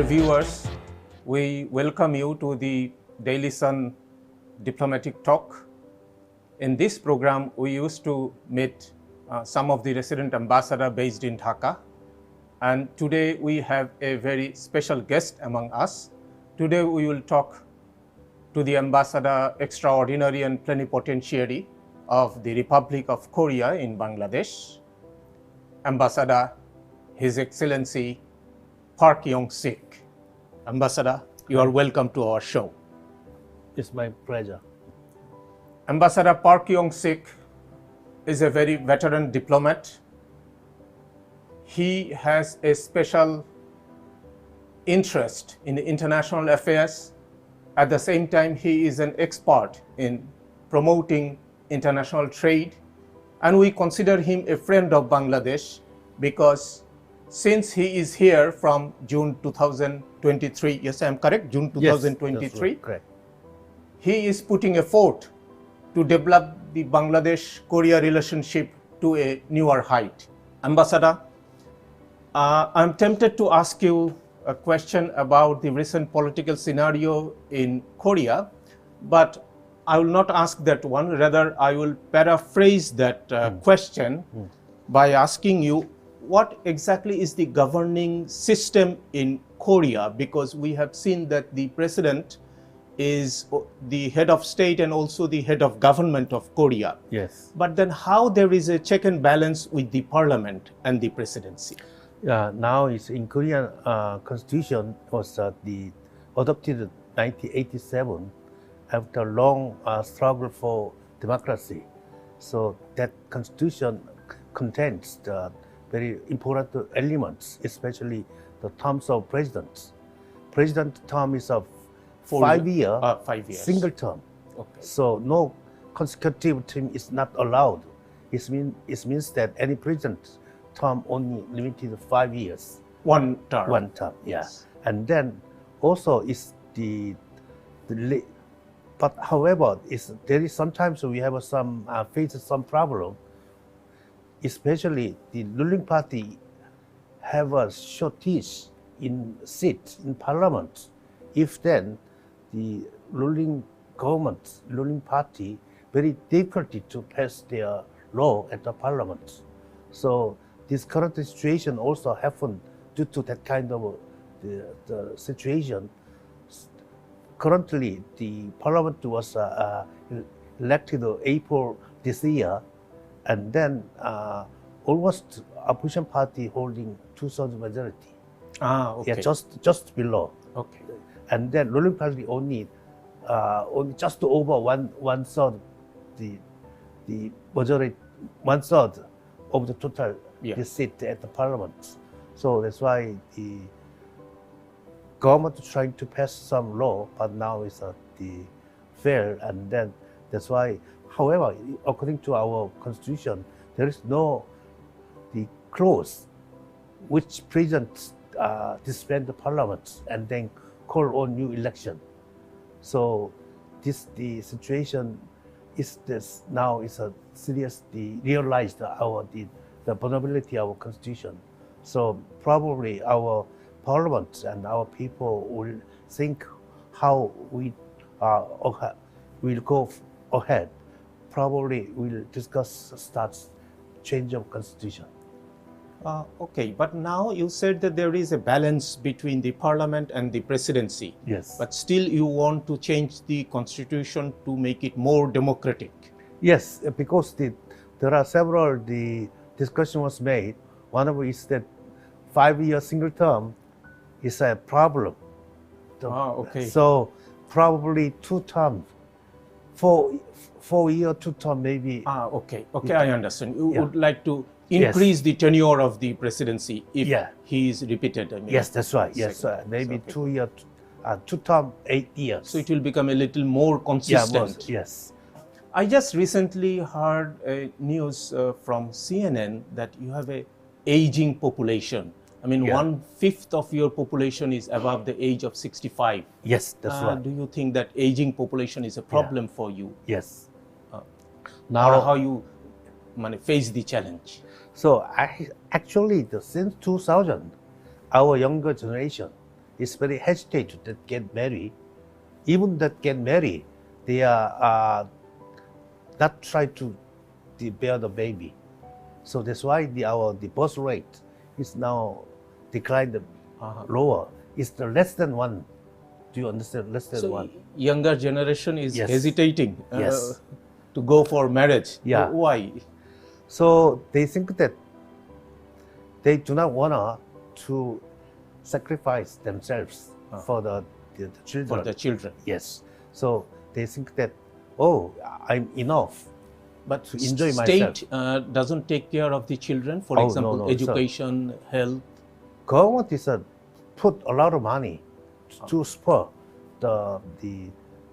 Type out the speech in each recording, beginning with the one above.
Dear viewers, we welcome you to the Daily Sun Diplomatic Talk. In this program, we used to meet some of the resident ambassadors based in Dhaka. And today we have a very special guest among us. Today we will talk to the Ambassador Extraordinary and Plenipotentiary of the Republic of Korea in Bangladesh, Ambassador His Excellency Park Yong-sik. Ambassador, you are welcome to our show. It's my pleasure. Ambassador Park Yong-sik is a very veteran diplomat. He has a special interest in international affairs. At the same time, he is an expert in promoting international trade, and we consider him a friend of Bangladesh because since he is here from June 2023, yes, I am correct, June 2023, yes, right, correct. He is putting effort to develop the Bangladesh-Korea relationship to a newer height. Ambassador, I'm tempted to ask you a question about the recent political scenario in Korea, but I will not ask that one. Rather, I will paraphrase that question by asking you, what exactly is the governing system in Korea? Because we have seen that the president is the head of state and also the head of government of Korea. Yes. But then how there is a check and balance with the parliament and the presidency? Now it's in Korean constitution was adopted in 1987 after long struggle for democracy. So that constitution contains the very important elements, especially the terms of presidents. President term is a 5 year, 5 years. single term. Okay. So no consecutive term is not allowed. It means that any president term only limited to 5 years. One term. One term, yeah. Yes. And then also is but however, there is sometimes we have some face some problem. Especially the ruling party have a shortage in seats in parliament. If then the ruling government, ruling party, very difficulty to pass their law at the parliament. So this current situation also happened due to that kind of the situation. Currently, the parliament was elected in April this year, and then almost opposition party holding 2/3 majority. Okay. Yeah, just below. Okay. And then ruling party only just over one third the majority, 1/3 of the total the seat at the parliament. So that's why the government is trying to pass some law, but now it's the fair, and then that's why. However, according to our constitution, there is no the clause which president disband the parliament and then call on new election. So the situation is this now is a seriously realized the vulnerability of our constitution. So probably our parliament and our people will think how we will go ahead. Probably we'll start change of constitution. Okay, but now you said that there is a balance between the parliament and the presidency. Yes. But still you want to change the constitution to make it more democratic. Yes, because there are several discussion was made. One of it is that 5-year single term is a problem. Okay. So probably 2 terms, 4-year 2 term maybe. Okay. Okay, I understand. You would like to Yes. increase the tenure of the presidency if Yeah. he is repeated. I mean, Yes, that's right. Yes, second. maybe Okay. 2-year, 2 term, 8 years. So it will become a little more consistent. Yes. I just recently heard news from CNN that you have a aging population. I mean, 1/5 of your population is above the age of 65. Yes, that's right. Do you think that aging population is a problem for you? Yes. Now, how you face the challenge? So actually, since 2000, our younger generation is very hesitant to get married. Even that get married, they are not try to bear the baby. So that's why the birth rate is now declined lower. It's the less than one. Do you understand? Less than So one. younger generation is Yes. hesitating Yes. to go for marriage. Yeah. Why? So they think that they do not want to sacrifice themselves for the children. For the children. Yes. So they think that, oh, I'm enough. But To enjoy state doesn't take care of the children. For Oh, example, no, education, health. Government is put a lot of money to spur the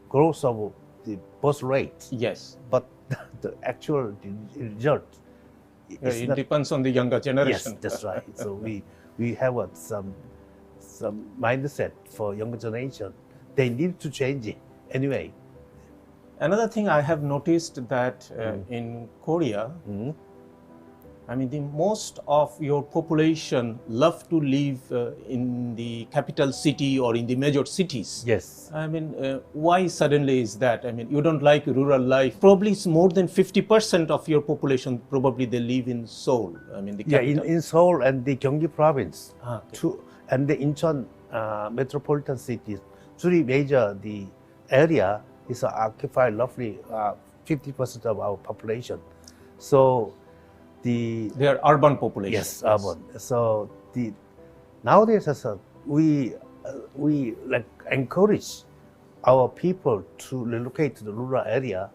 growth of the birth rate, Yes. but the actual result is It not. depends on the younger generation. Yes, that's right. So we have some mindset for younger generation. They need to change it anyway. Another thing I have noticed that in Korea, I mean, the most of your population love to live in the capital city or in the major cities. Yes. I mean, why suddenly is that? I mean, you don't like rural life. Probably it's more than 50% of your population, probably they live in Seoul. I mean, the Yeah, capital. in Seoul and the Gyeonggi province, Okay. and the Incheon metropolitan cities, three major the area is occupied roughly 50% of our population. So They are urban population. yes, urban. So nowadays we like encourage our people to relocate to the rural area.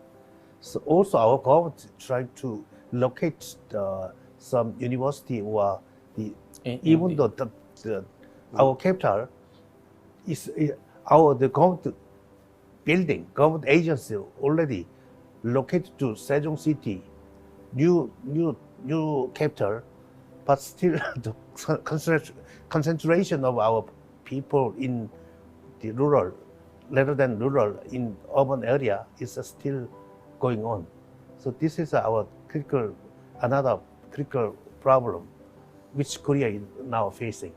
So also our government trying to locate some university or even though our capital is the government building, government agency already located to Sejong City, new capital, but still the concentration of our people in the rural, rather than rural, in urban area is still going on. So this is another critical problem which Korea is now facing.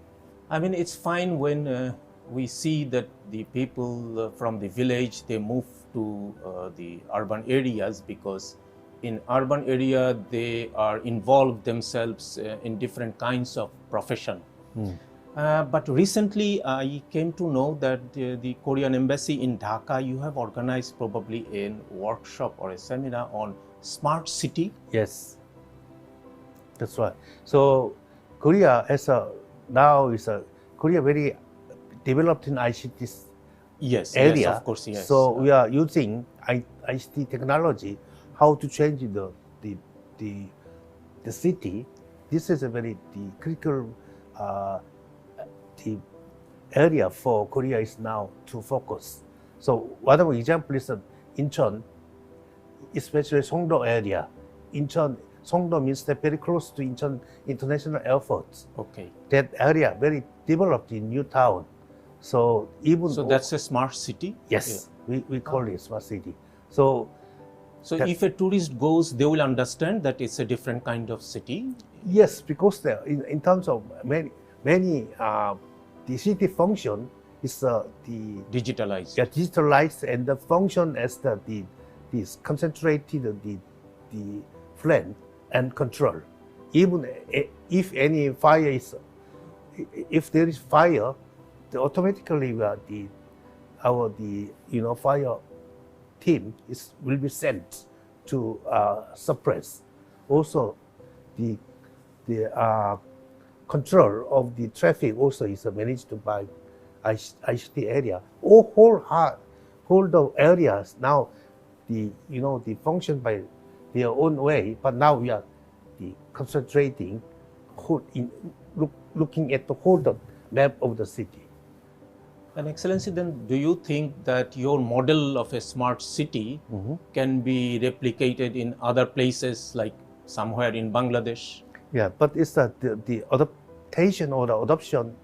I mean, it's fine when we see that the people from the village, they move to the urban areas, because in urban area they are involved themselves in different kinds of profession. But recently I came to know that the Korean embassy in Dhaka, you have organized probably a workshop or a seminar on smart city. Yes, that's right. So Korea Korea very developed in ICT Yes, area. yes, of course, yes. So we are using ICT technology how to change the city. This is a very critical the area for Korea is now to focus. So one of the example is Incheon, especially Songdo area. Songdo means that very close to Incheon International Airport. Okay. That area very developed in new town. So that's a smart city? Yes, we call it smart city. So if a tourist goes, they will understand that it's a different kind of city? Yes, because in terms of many the city function is the digitalized. Yeah, digitalized, and the function as the concentrated the plan and control. Even if any fire if there is fire, automatically our fire team will be sent to suppress. Also, the control of the traffic also is managed by ICT area. Whole the areas now the function by their own way, but now we are concentrating looking at the whole map of the city. And Excellency, then do you think that your model of a smart city can be replicated in other places, like somewhere in Bangladesh? Yeah, but it's the adaptation or the adoption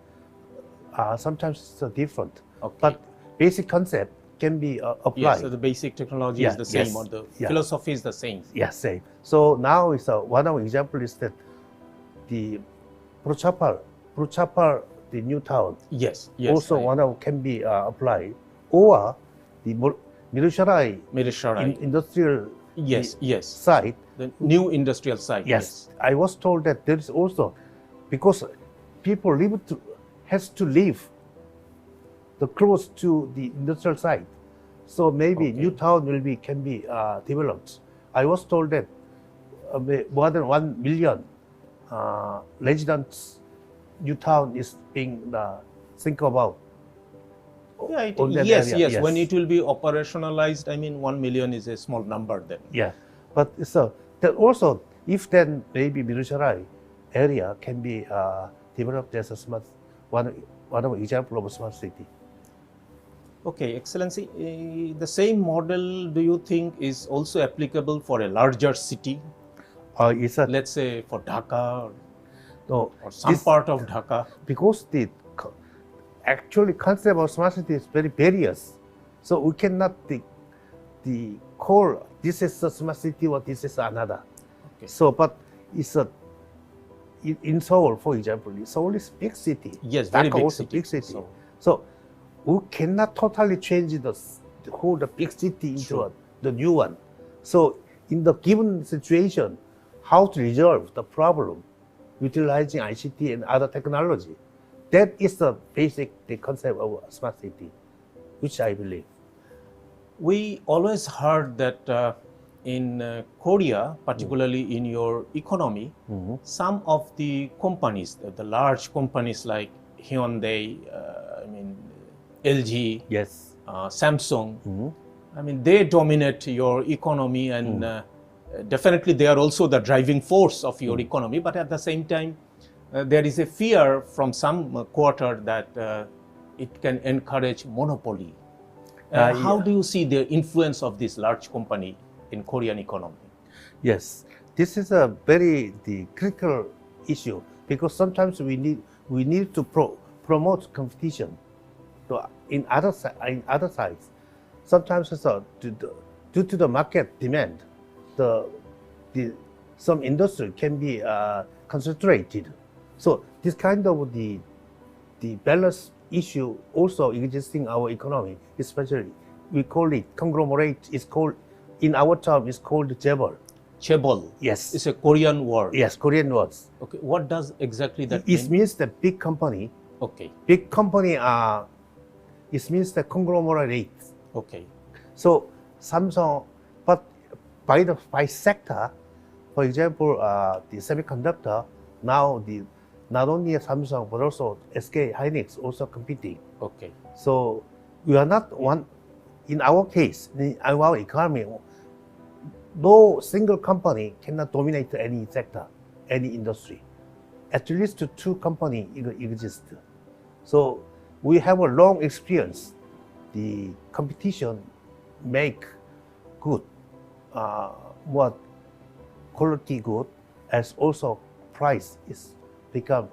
sometimes it's different. Okay. But basic concept can be applied. Yes, so the basic technology is the same, yes, or the yeah. philosophy is the same. Yeah, same. So now is one of example is that the Bruchapal the new town. Yes, yes. Also, one of can be applied, or the Mirisharai Mirisharai. industrial Yes, yes. site. The new industrial site. Yes, I was told that there is also, because people has to live the close to the industrial site, so maybe Okay. new town can be developed. I was told that more than 1 million residents new town is being think about. Yeah, on that yes, area. yes. When it will be operationalized, I mean, 1 million is a small number then. Yeah, but so that also, if then maybe Mirisharai area can be developed as a smart one of example of a smart city. Okay, Excellency, the same model do you think is also applicable for a larger city? Is that Let's say for Dhaka no, or some this- part of Dhaka? because the actually concept of smart city is very various, so we cannot the call this is a smart city or this is another. Okay. So, but it's a in Seoul, for example, Seoul is big city. Yes, very Dhaka big also city. big city. So- So we cannot totally change the whole big city into True. the new one. So in the given situation, how to resolve the problem utilizing ICT and other technology, that is the concept of a smart city, which I believe. We always heard that in Korea, particularly in your economy, some of the companies, the large companies like Hyundai, LG, Yes. Samsung, I mean, they dominate your economy, and definitely they are also the driving force of your economy. But at the same time, there is a fear from some quarter that it can encourage monopoly. How do you see the influence of this large company in Korean economy? Yes, this is a very critical issue, because sometimes we need to promote competition. So in other sides, sometimes due to the market demand, some industry can be concentrated. So this kind of the balance issue also exists in our economy, especially we call it conglomerate. It's called, in our term, it's called chaebol. Chaebol. Yes. It's a Korean word. Yes, Korean words. Okay. What does exactly that It mean? means the big company. Okay. Big company it means the conglomerate. Okay. So Samsung, but by sector, for example, the semiconductor, now not only Samsung but also SK Hynix also competing. Okay. So we are not one. In our case, in our economy, no single company cannot dominate any sector, any industry. At least two companies exist. So we have a long experience. The competition make good, more quality good, as also price is become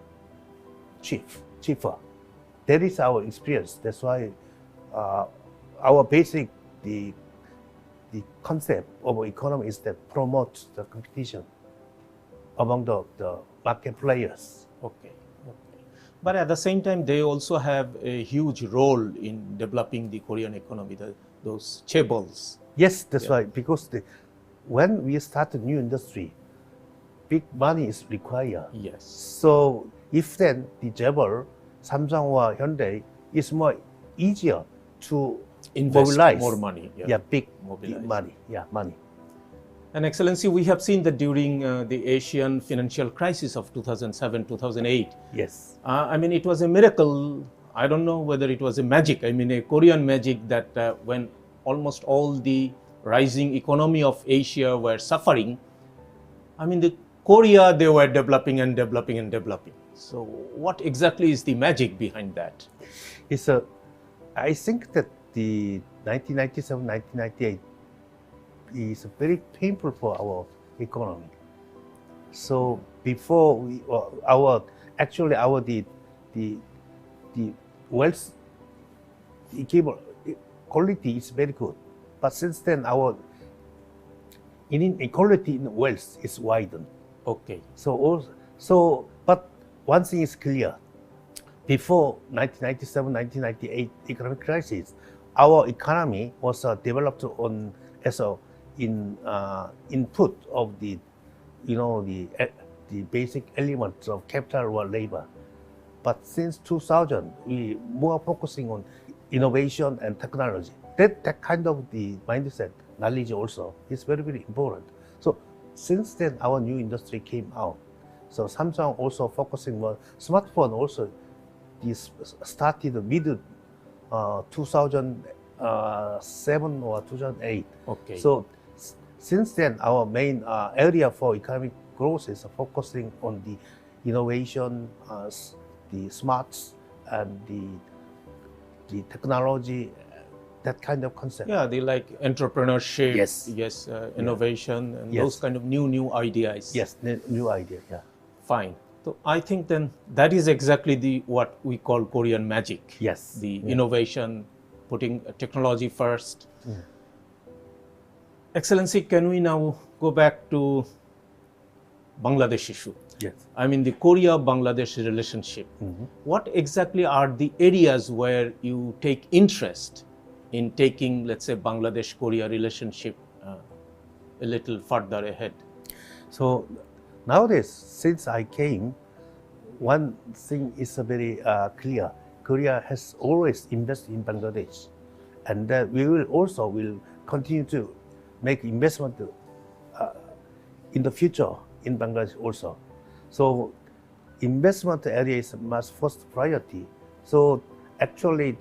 cheaper. That is our experience. That's why our basic the concept of economy is that promote the competition among the market players. Okay. Okay. But at the same time, they also have a huge role in developing the Korean economy, those chaebols. Yes, that's right. Because when we start a new industry, big money is required. Yes. So if then the chaebol, Samsung or Hyundai, is more easier to Invest mobilize more money. Yeah, big Mobilize. money. Yeah, money. And Excellency, we have seen that during the Asian financial crisis of 2007-2008, Yes. I mean, it was a miracle. I don't know whether it was a magic. I mean, a Korean magic that when almost all the rising economy of Asia were suffering, I mean, the Korea, they were developing and developing and developing. So what exactly is the magic behind that? I think that the 1997, 1998 is very painful for our economy. So before the wealth quality is very good, but since then our inequality in wealth is widened. Okay. But one thing is clear: before 1997, 1998 economic crisis, our economy was developed on as a input of the basic elements of capital or labor. But since 2000, we more focusing on innovation and technology. That kind of the mindset, knowledge also is very, very important. So since then, our new industry came out. So Samsung also focusing more. Smartphone also is started mid 2007 or 2008. Okay. So since then, our main area for economic growth is focusing on the innovation, the smarts, and the technology, that kind of concept. Yeah, they like entrepreneurship, Yes. Innovation, and Yes. those kind of new ideas. Yes, new idea. Yeah. Fine. So I think then that is exactly what we call Korean magic. Yes. The innovation, putting technology first. Excellency, can we now go back to Bangladesh issue? Yes. I mean the Korea-Bangladesh relationship. What exactly are the areas where you take interest in taking, let's say, Bangladesh-Korea relationship a little further ahead? So nowadays, since I came, one thing is very clear. Korea has always invested in Bangladesh, and that we will continue to make investment in the future in Bangladesh also. So investment area is my first priority. So actually,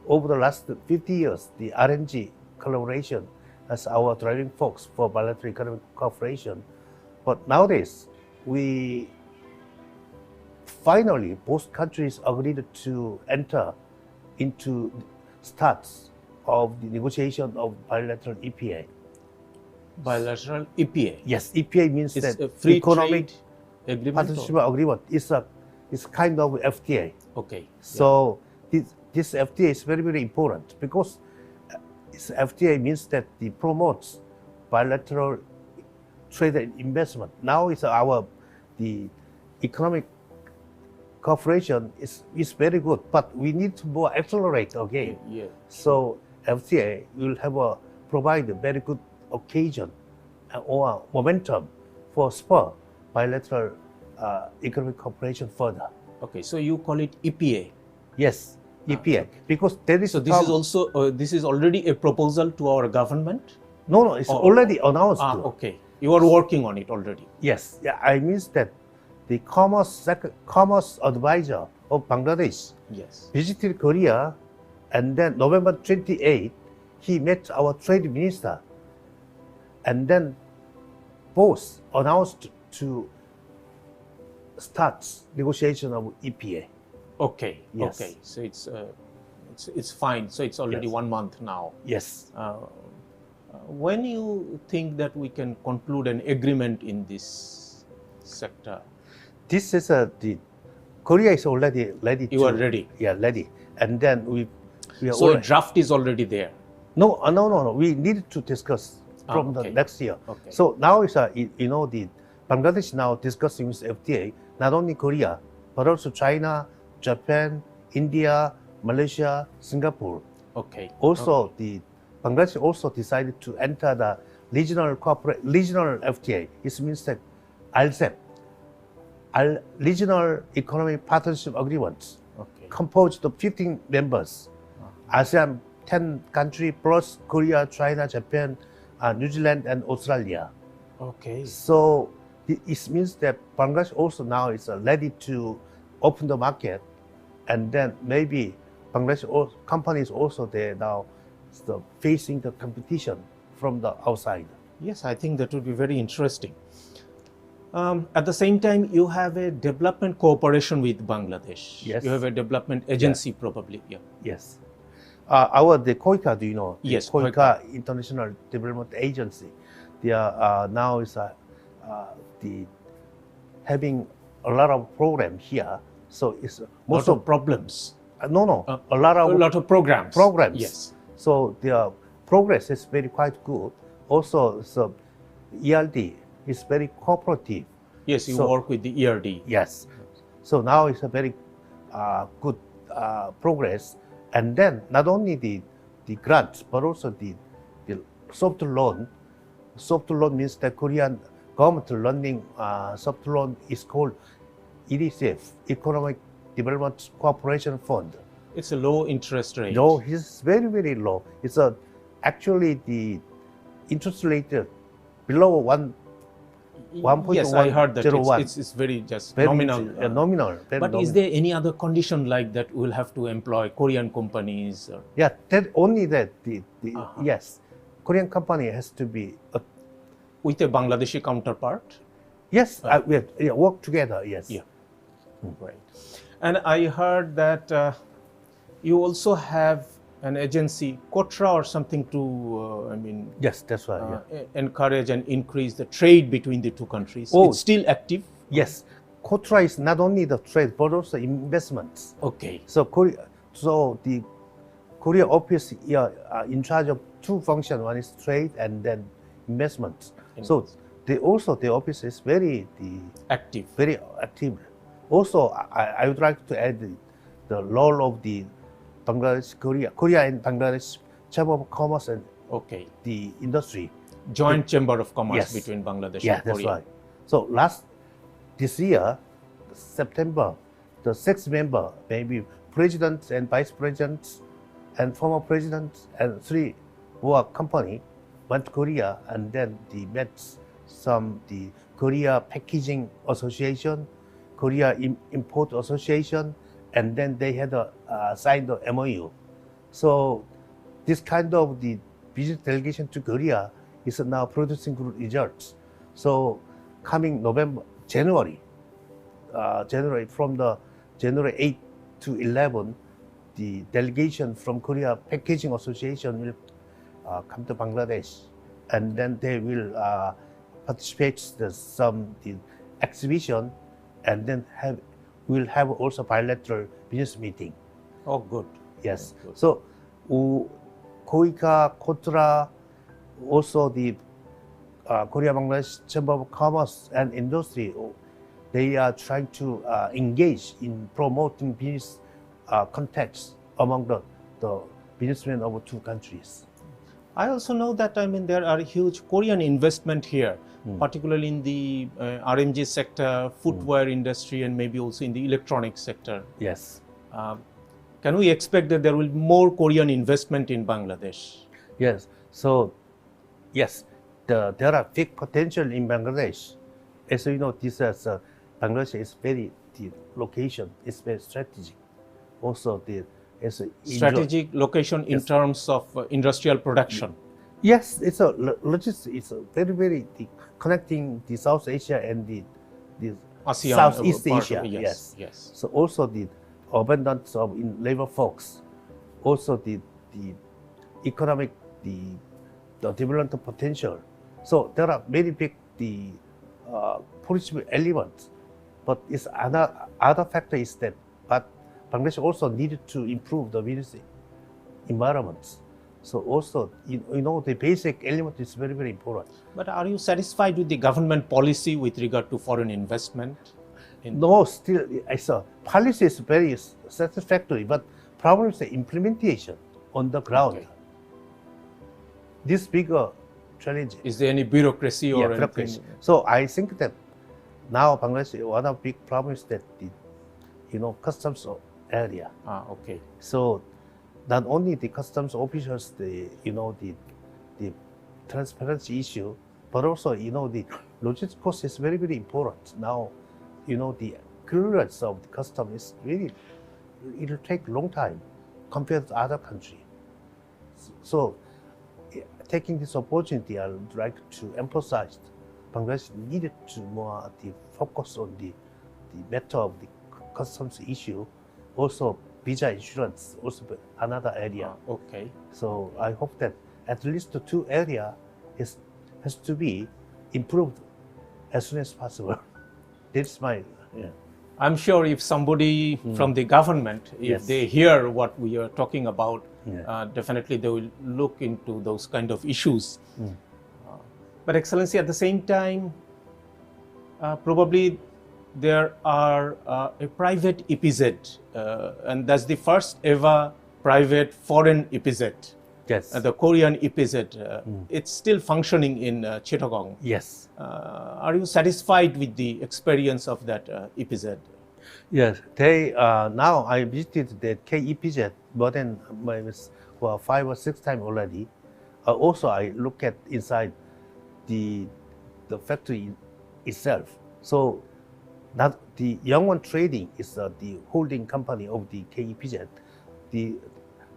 over the last 50 years, the RNG collaboration as our driving force for bilateral economic cooperation. But nowadays, we finally, both countries agreed to enter into starts of the negotiation of bilateral EPA. Bilateral EPA. Yes, EPA means It's that a free economic trade agreement. partnership agreement is kind of FTA. Okay. So this FTA is very, very important because FTA means that it promotes bilateral trade and investment. Now it's the economic cooperation is very good, but we need to more accelerate again. Yeah. So FTA will provide a very good occasion or momentum for spur bilateral economic cooperation further. Okay. So you call it EPA. Yes, EPA, because there is. So this is already a proposal to our government. No, it's already announced. Okay. You are working on it already. Yes, yeah. I mean that the commerce advisor of Bangladesh visited Korea, and then November 28, he met our trade minister, and then both announced to start negotiation of EPA. Okay. Yes. Okay. So it's fine. So it's already 1 month now. Yes. When you think that we can conclude an agreement in this sector? This is Korea is already ready. You are ready. Yeah, ready. And then we are so a draft is already there. No. We need to discuss from the next year. Okay. So now is the Bangladesh now discussing with FTA, not only Korea, but also China, Japan, India, Malaysia, Singapore. Okay. Also, the Bangladesh also decided to enter the regional FTA. It means that RCEP, Regional Economic Partnership Agreements, composed of 15 members, ASEAN 10 countries plus Korea, China, Japan, New Zealand, and Australia. Okay. So it means that Bangladesh also now is ready to open the market, and then maybe Bangladesh companies also there now facing the competition from the outside. Yes, I think that would be very interesting. At the same time, you have a development cooperation with Bangladesh. Yes. You have a development agency probably. Yeah. Yes. The KOICA, do you know? Yes. KOICA International Development Agency. They are now having a lot of program here. So it's most of problems. A lot of programs. Yes. So their progress is quite good. Also, so ERD is very cooperative. Yes, you work with the ERD. Yes. So now it's a very good progress. And then not only the grants, but also the soft loan. Soft loan means that Korean government lending soft loan is called EDCF, Economic Development Cooperation Fund. It's a low interest rate. No, it's very, very low. It's actually the interest rate below 1.101. Yes, I heard that. It's very just very nominal. Nominal. Very But nominal. is there any other condition like that we'll have to employ Korean companies? Or? Yeah, only that. Yes, Korean company has to be With a Bangladeshi counterpart? yes, we work together. Yes. Yeah. Right. And I heard that you also have an agency, Kotra or something, to Yes, that's right. encourage and increase the trade between the two countries. Oh. It's still active? Yes, Kotra is not only the trade but also investments. Okay. So the Korea office in charge of two functions. One is trade and then investments. So the office is very active. Very active. Also, I would like to add the role of the Korea and Bangladesh Chamber of Commerce and the industry. Joint Chamber of Commerce Yes. between Bangladesh Yeah, and Korea. that's right. So this year, September, the 6 member, maybe presidents and vice presidents and former presidents and 3 more company went to Korea, and then they met the Korea Packaging Association, Korea Import Association, and then they had signed the MOU. So this kind of the business delegation to Korea is now producing good results. So coming January from the January 8 to 11, the delegation from Korea Packaging Association will come to Bangladesh, and then they will participate the exhibition, and then we'll have also bilateral business meeting. Oh, good. Yes. Good. So KOICA, KOTRA, also the Korea Bangladesh Chamber of Commerce and Industry, they are trying to engage in promoting business contacts among the businessmen of two countries. I also know that there are huge Korean investment here, particularly in the RMG sector, footwear industry, and maybe also in the electronics sector. Yes. Can we expect that there will be more Korean investment in Bangladesh? Yes. So, yes, there are big potential in Bangladesh. As you know, Bangladesh is the location is very strategic. Also, Strategic location in terms of industrial production. Yes, it's a logistics. It's a very, very connecting the South Asia and the ASEAN, Southeast part Asia. of- yes. So also the abundance of labor force, also the economic the development potential. So there are very big positive elements, but it's other factor is that Bangladesh also needed to improve the business environments. So also, the basic element is very, very important. But are you satisfied with the government policy with regard to foreign investment? No, still, policy is very satisfactory, but problem is the implementation on the ground. Okay. This bigger challenge. Is there any bureaucracy or anything? Bureaucracy. So I think that now Bangladesh, one of the big problems that customs area. Okay. So not only the customs officials, the transparency issue, but also the logistics cost is very, very important. Now, the clearance of the custom is really, it'll take a long time compared to other countries. So taking this opportunity, I would like to emphasize Bangladesh needed to more focus on the matter of the customs issue. Also, visa insurance, also another area. Okay. So I hope that at least the 2 areas has to be improved as soon as possible. That's my. I'm sure if somebody from the government, if Yes. they hear what we are talking about, Yeah. definitely they will look into those kind of issues. But Excellency, at the same time, probably there are a private EPZ, and that's the first ever private foreign EPZ. Yes. The Korean EPZ. It's still functioning in Chittagong. Yes. Are you satisfied with the experience of that EPZ? Yes. They now I visited the KEPZ more than maybe 5 or 6 times already. Also, I look at inside the factory itself. So, not the Yongwon Trading is the holding company of the KEPZ.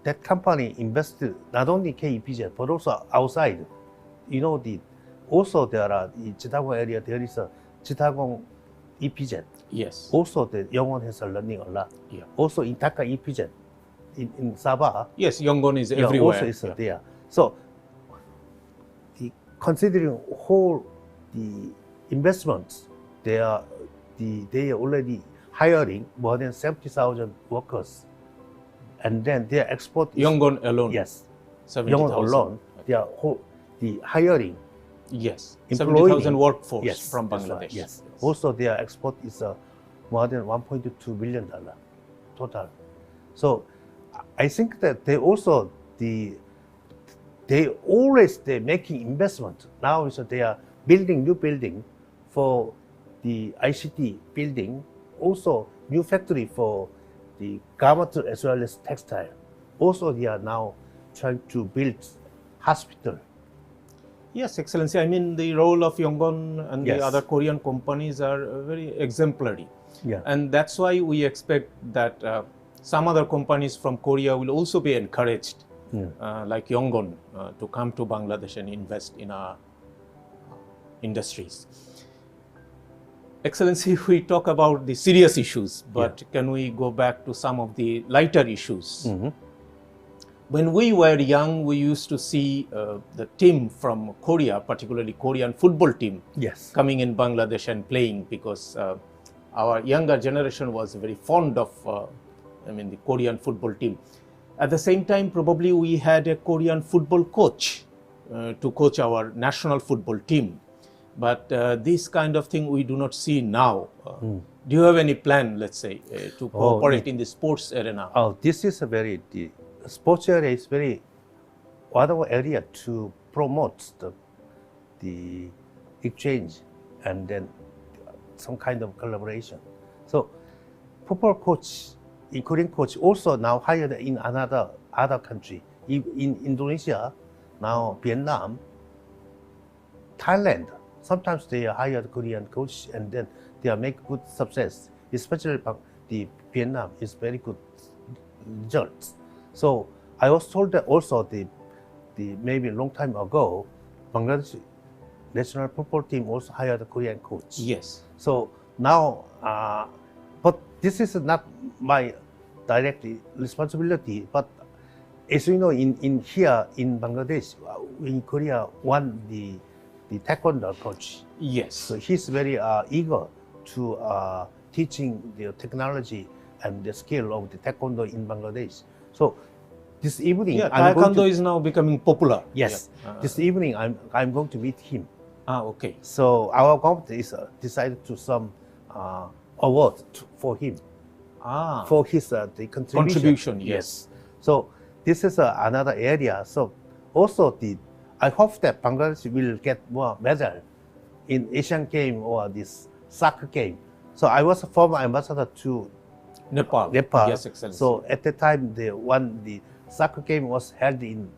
That company invested not only KEPZ but also outside. You know, also there are in Chittagong area there is a Chittagong EPZ. Yes. Also, the Yongwon has learning a lot. Yeah. Also in Dhaka EPZ, in Sabah. Yes, Yongwon is everywhere. Also is there. So, considering whole the investments, they are already hiring more than 70,000 workers, and then their export. Yongwon alone. Yes. 70,000. Yongwon alone, the hiring. Yes. Employing, 70,000 workforce yes, from that's Bangladesh. right, yes. Also, their export is more than $1.2 billion total. So, I think that they also they're making investment. Now so they are building new building for the ICT building, also new factory for the garment as well as textile. Also, they are now trying to build hospital. Yes, Excellency. I mean, the role of Yongwon and Yes. the other Korean companies are very exemplary. Yeah. And that's why we expect that some other companies from Korea will also be encouraged, like Yongwon, to come to Bangladesh and invest in our industries. Excellency, we talk about the serious issues, but can we go back to some of the lighter issues? When we were young, we used to see the team from Korea, particularly Korean football team, Yes. coming in Bangladesh and playing, because our younger generation was very fond of the Korean football team. At the same time, probably we had a Korean football coach to coach our national football team. But this kind of thing we do not see now. Do you have any plan, let's say, to cooperate in the sports arena? Oh, this is the sports area is very wonderful area to promote the exchange and then some kind of collaboration. So, football coach, Korean coach also now hired in other country, in Indonesia, now Vietnam, Thailand. Sometimes they hire Korean coach and then they make good success. Especially the Vietnam is very good results. So I was told that also the maybe a long time ago, Bangladesh national football team also hired a Korean coach. Yes. So now, but this is not my direct responsibility. But as you know, in here in Bangladesh, in Korea, won the taekwondo coach. Yes. So he's very eager to teaching the technology and the skill of the taekwondo in Bangladesh. So this evening, taekwondo is now becoming popular. Yes. This evening, I'm going to meet him. Okay. So our government is decided to some award for him for his the contribution. Yes. So this is another area. So also I hope that Bangladesh will get more medal in Asian game or this soccer game. So I was a former ambassador to Nepal. Yes, Excellency. So at the time, the soccer game was held in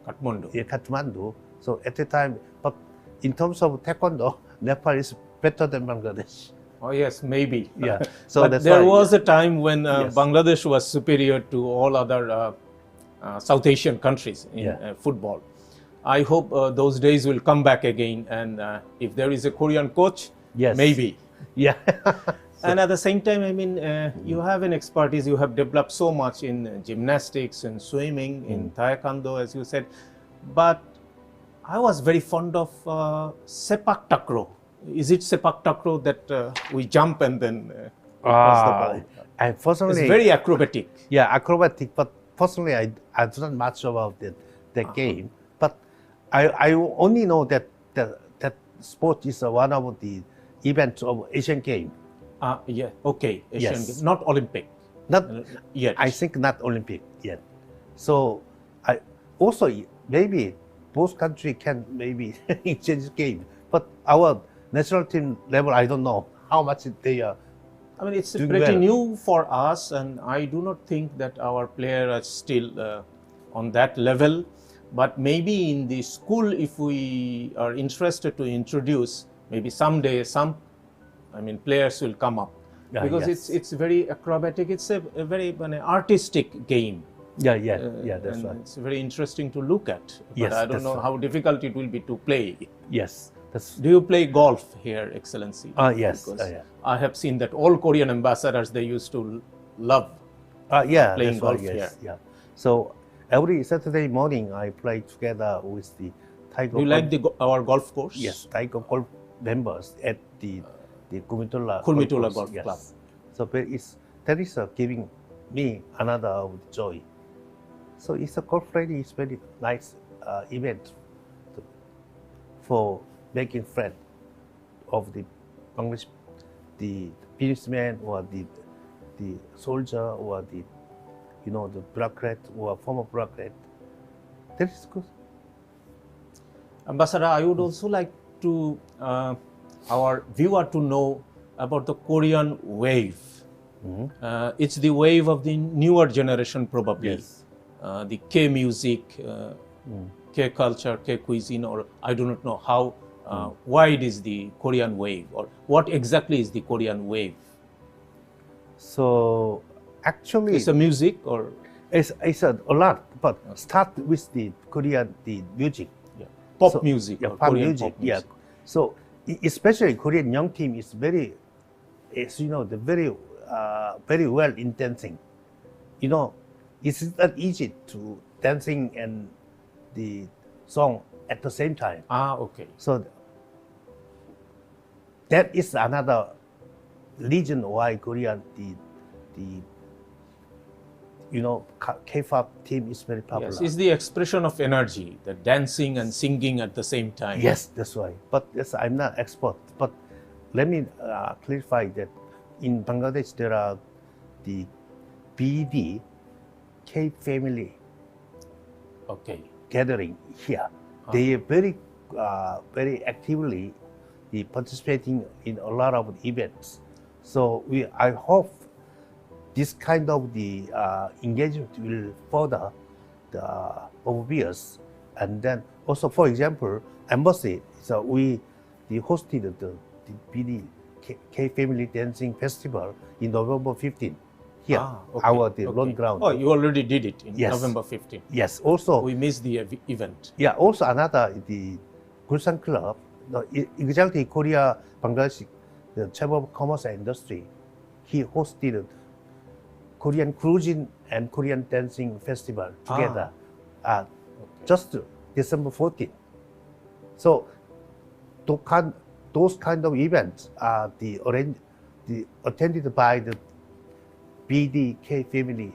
Kathmandu. So at the time, but in terms of taekwondo, Nepal is better than Bangladesh. Oh yes, maybe. Yeah. So but that's there why, was a time when Yes. Bangladesh was superior to all other South Asian countries in football. I hope those days will come back again, and if there is a Korean coach, Yes. maybe. Yeah. And at the same time, you have an expertise, you have developed so much in gymnastics and swimming, in taekwondo, as you said. But I was very fond of sepak takraw. Is it sepak takraw that we jump and then cross the ball? And personally, It's very acrobatic. Yeah, acrobatic. But personally, I don't know much about that game. But I only know that sport is one of the events of Asian game. Yeah, okay, Asian Yes. Games, not Olympic Not, yet. I think not Olympic yet. So I also maybe both country can maybe exchange game, but our national team level, I don't know how much they are. I mean, it's doing pretty well. new for us, and I do not think that our players are still on that level. But maybe in the school, if we are interested to introduce, maybe someday players will come up, because yes. it's very acrobatic. It's a very artistic game. That's And right. it's very interesting to look at. But Yes, I don't that's know right. how difficult it will be to play. Yes, that's Do you play golf here, Excellency? yes. Because Yeah. I have seen that all Korean ambassadors, they used to love Yeah, playing that's right. golf Yes, here. yeah. So every Saturday morning, I play together with the Tiger. Do you like our golf course? Yes, Tiger golf members at the Kumitula Kulmitula Golf Golf Club. So that is giving me another of the joy. So it's a golf rally is very nice event for making friends of the Bangladesh, the businessman or the soldier or the the bureaucrat or former bureaucrat. That is good. Ambassador, I would also like to our viewer to know about the Korean wave. It's the wave of the newer generation, probably. Yes. The K music, K culture, K cuisine, or I do not know how wide is the Korean wave, or what exactly is the Korean wave? So actually, It's a music, or it's a lot, but start with the Korean music. pop music, Yeah, or pop Korean music. pop Yeah. music. So especially Korean young team is very, the very well in dancing. It's not easy to dancing and the song at the same time. Okay. So that is another reason why Korean K-pop team is very popular. Yes, it's the expression of energy, the dancing and singing at the same time. Yes, that's right. But yes, I'm not expert. But let me clarify that in Bangladesh there are the BD K family Okay. gathering here. They are very actively participating in a lot of events. So I hope this kind of the engagement will further over years. And then also, for example, embassy. So we hosted the BD K Family Dancing Festival in November 15. Here, Okay. lawn ground. Oh, you already did it in Yes. November 15. Yes. Also, We missed the event. yeah. Also, another the Gulsan Club, exactly Korea Bangladesh, the Chamber of Commerce and Industry, he hosted Korean Cruising and Korean Dancing Festival together, just December 14. So those kind of events are attended by the BDK family.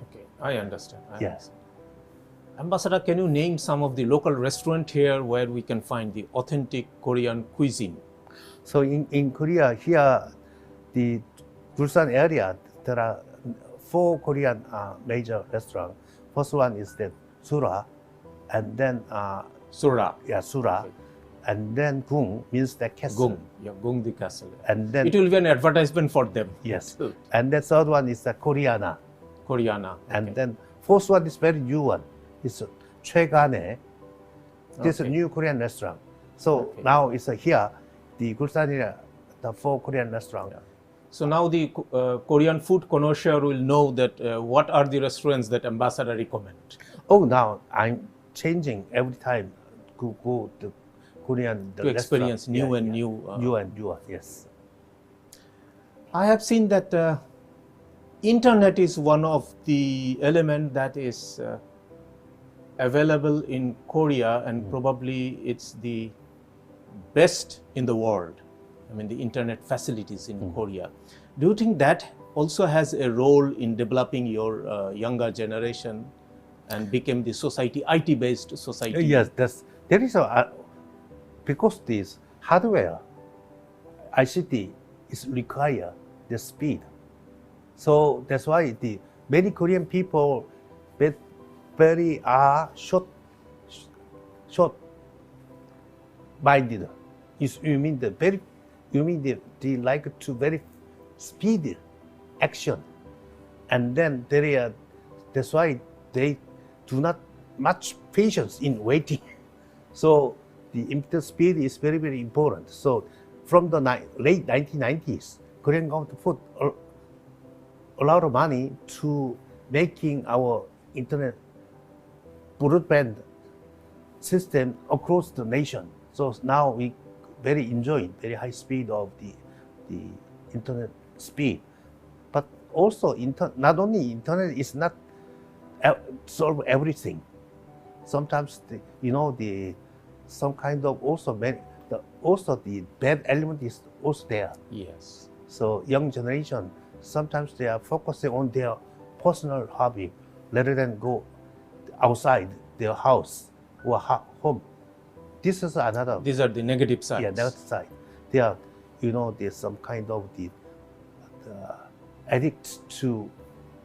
Okay, I understand. Yes. Ambassador, can you name some of the local restaurants here where we can find the authentic Korean cuisine? So in Korea, here, the Ulsan area, there are 4 Korean major restaurants. First one is the Sura, and then Sura. Sura, Okay. and then Gung means the castle. Gung. Yeah, Gung the castle. And then It will be an advertisement for them. yes, Good. and the third one is the Koreana, Koreana. and Okay. then fourth one is very new one. It's Chegane. This is a Okay. new Korean restaurant. So Okay. now it's here, the Gulsan area, the 4 Korean restaurants. Yeah. So now the Korean food connoisseur will know that what are the restaurants that Ambassador recommend. Oh, now I'm changing every time to go to Korean To experience new and new. new and new. Yes. I have seen that internet is one of the element that is available in Korea, and probably it's the best in the world. I mean, the internet facilities in Korea. Do you think that also has a role in developing your younger generation and became the society, IT-based society? Yes, there is because this hardware, ICT is require the speed. So that's why the many Korean people very short minded. You mean they like to very speedy action, and then that's why they do not much patience in waiting. So the internet speed is very, very important. So from the late 1990s, Korean government put a lot of money to making our internet broadband system across the nation. So now we very enjoy very high speed of the internet speed. But also not only internet is not solve everything. Sometimes some kind of also the bad element is also there. Yes. So young generation sometimes they are focusing on their personal hobby rather than go outside their house or home. This is another. These are the negative sides. Yeah, negative side. They are, there's some kind of the addict to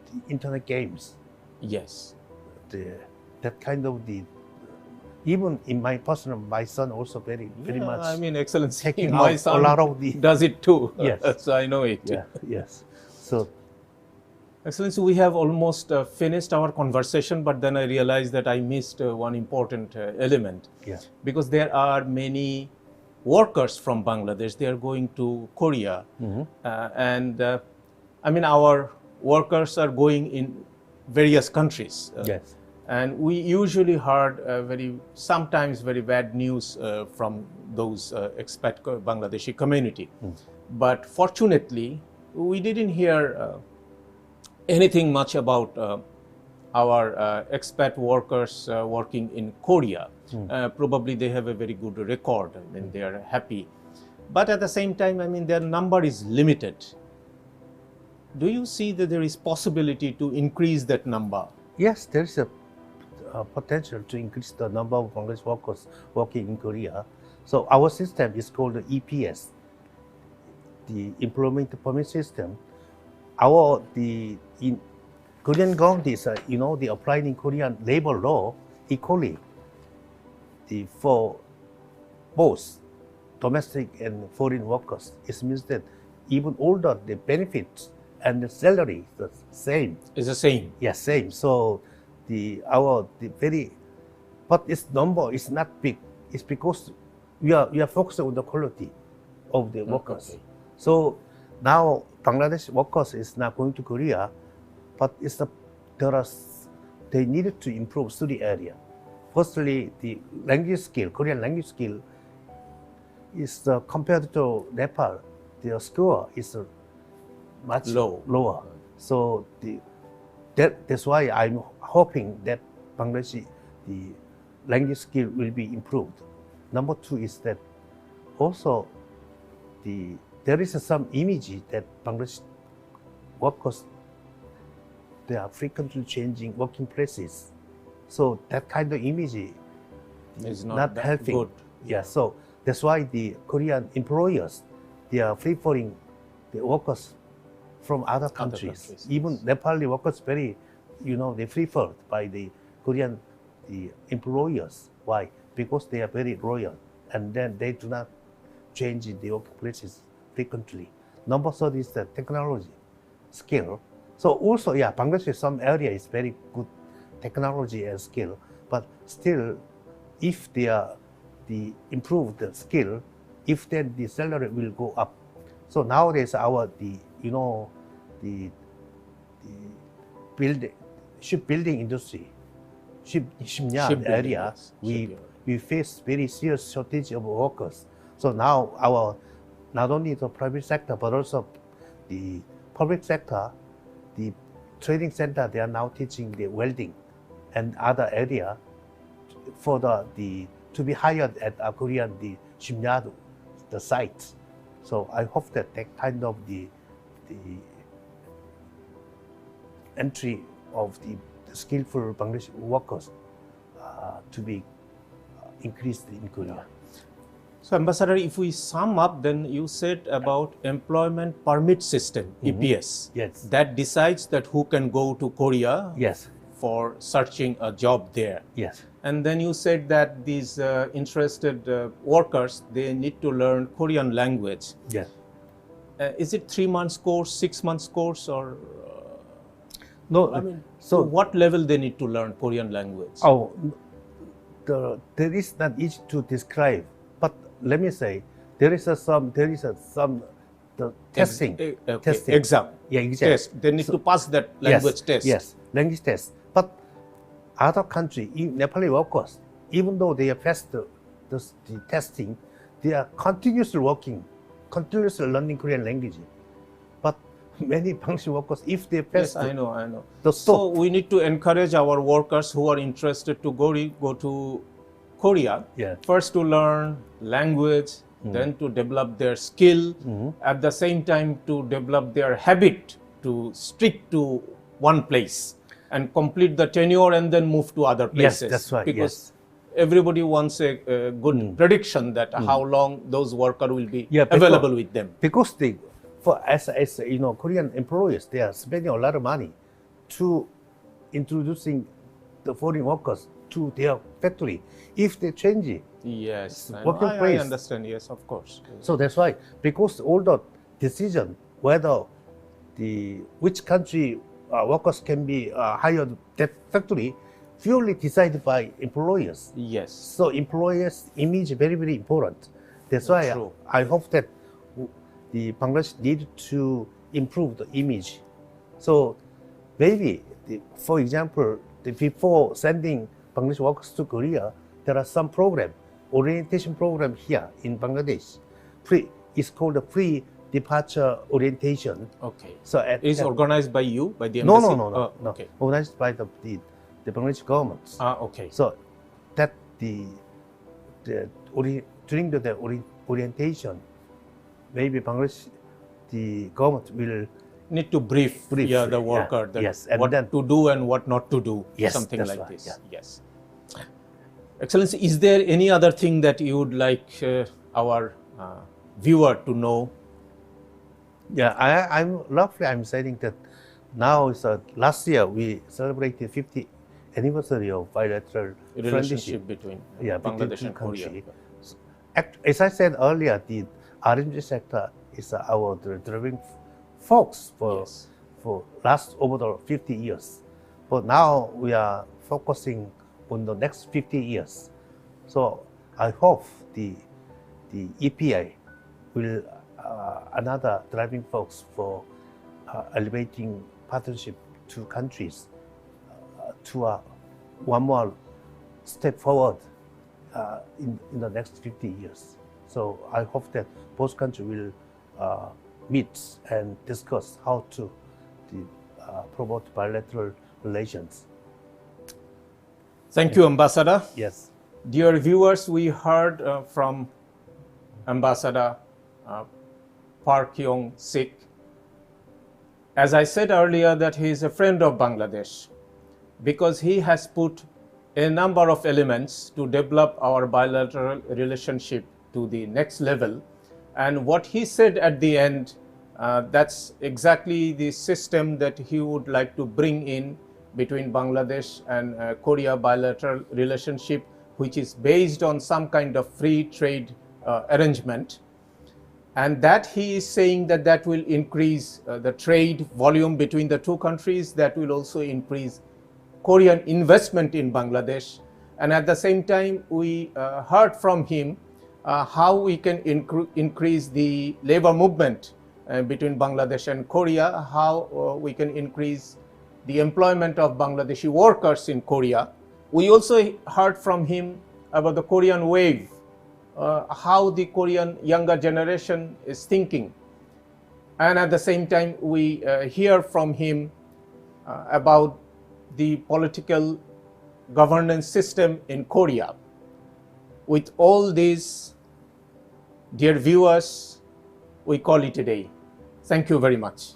the internet games. Yes. That kind of even in my son also very much. I mean, Excellency, taking my out son a lot of the does it too. Yes. So I know it. Yeah. Yes. So. Excellency, we have almost finished our conversation, but then I realized that I missed one important element. Yeah. Because there are many workers from Bangladesh, they are going to Korea. Mm-hmm. I mean, our workers are going in various countries. Yes. And we usually heard sometimes very bad news from those expat Bangladeshi community. But fortunately, we didn't hear anything much about our expat workers working in Korea. Probably they have a very good record. I mean, they are happy. But at the same time, I mean, their number is limited. Do you see that there is possibility to increase that number? Yes, there is a potential to increase the number of Bangladeshi workers working in Korea. So our system is called the EPS, the Employment Permit System. In Korean government is, they apply in Korean labor law equally for both domestic and foreign workers. It means that even older the benefits and the salary is the same. It's the same. Yes, same. So but its number is not big. It's because we are focused on the quality of the workers. Okay. So now Bangladesh workers is now going to Korea, but they needed to improve 3 areas. Firstly, the language skill, Korean language skill, is compared to Nepal, their score is much lower. So that's why I'm hoping that Bangladesh, the language skill will be improved. Number 2 is that also there is some image that Bangladesh workers, they are frequently changing working places. So that kind of image is not helping. Good. Yeah, so that's why the Korean employers, they are preferring the workers from other countries. Even Nepali workers they preferred by the Korean employers. Why? Because they are very loyal, and then they do not change the working places frequently. Number 3 is the technology skill. So also, Bangladesh, some area is very good technology and skill, but still, if they improve the skill, if then the salary will go up. So nowadays, shipbuilding industry, shipyard area, we face very serious shortage of workers. So now not only the private sector, but also the public sector, the training center, they are now teaching the welding and other area for to be hired at a Korean shipyard, the sites. So I hope that kind of the entry of the skillful Bangladeshi workers to be increased in Korea. So, Ambassador, if we sum up, then you said about employment permit system, EPS. Yes. That decides that who can go to Korea Yes. for searching a job there. Yes. And then you said that these interested workers, they need to learn Korean language. Yes. Is it 3 months course, 6 months course, or No. I mean, so to what level they need to learn Korean language? Oh, there is not easy to describe, but let me say there is some the testing, Okay. testing. Exam. Yeah, exam. Test. They need to pass that language test. Yes, language test. But other country, Nepali workers, even though they have passed the testing, they are continuously working, continuously learning Korean language. But many Bangladeshi workers, if they pass, Yes, I know. the So stop. we need to encourage our workers who are interested to go to Korea, Yeah. first to learn language, then to develop their skill, at the same time to develop their habit to stick to one place and complete the tenure and then move to other Yes, places. that's right. Because everybody wants a good prediction that how long those workers will be available with them. Because as you know, Korean employers, they are spending a lot of money to introducing the foreign workers to their factory. If they change it, Yes, working I place. understand. Yes, of course. so that's why, because all the decision whether which country workers can be hired that factory purely decided by employers. Yes. So employers' image is very, very important. That's why True. I hope that the Bangladesh need to improve the image. So maybe, for example, before sending Bangladesh workers to Korea, there are some orientation program here in Bangladesh. It's called a pre-departure orientation. Okay. So Is organized by you, by the no, embassy? no. Okay. Organized by the Bangladesh government. Okay. So that during the orientation, maybe Bangladesh, the government will Need to brief the worker that yes, and what then, to do and what not to do. Yes, something that's like right, this. yeah. Yes. Excellency, is there any other thing that you would like our viewer to know? Yeah, I'm saying that now is last year we celebrated 50th anniversary of bilateral Relationship between between Bangladesh two and Korea. countries. As I said earlier, the R&D sector is our driving force for last over the 50 years. But now we are focusing on the next 50 years. So I hope the EPI will another driving force for elevating partnership to countries to one more step forward in the next 50 years. So I hope that both countries will meet and discuss how to promote bilateral relations. Thank you, Ambassador. Yes. Dear viewers, we heard from Ambassador Park Kyung-sik. As I said earlier, that he is a friend of Bangladesh because he has put a number of elements to develop our bilateral relationship to the next level. And what he said at the end, that's exactly the system that he would like to bring in between Bangladesh and Korea bilateral relationship, which is based on some kind of free trade arrangement. And that he is saying that will increase the trade volume between the two countries, that will also increase Korean investment in Bangladesh. And at the same time, we heard from him how we can increase the labor movement between Bangladesh and Korea, how we can increase the employment of Bangladeshi workers in Korea. We also heard from him about the Korean wave, how the Korean younger generation is thinking. And at the same time, we hear from him about the political governance system in Korea. With all these, dear viewers, we call it a day. Thank you very much.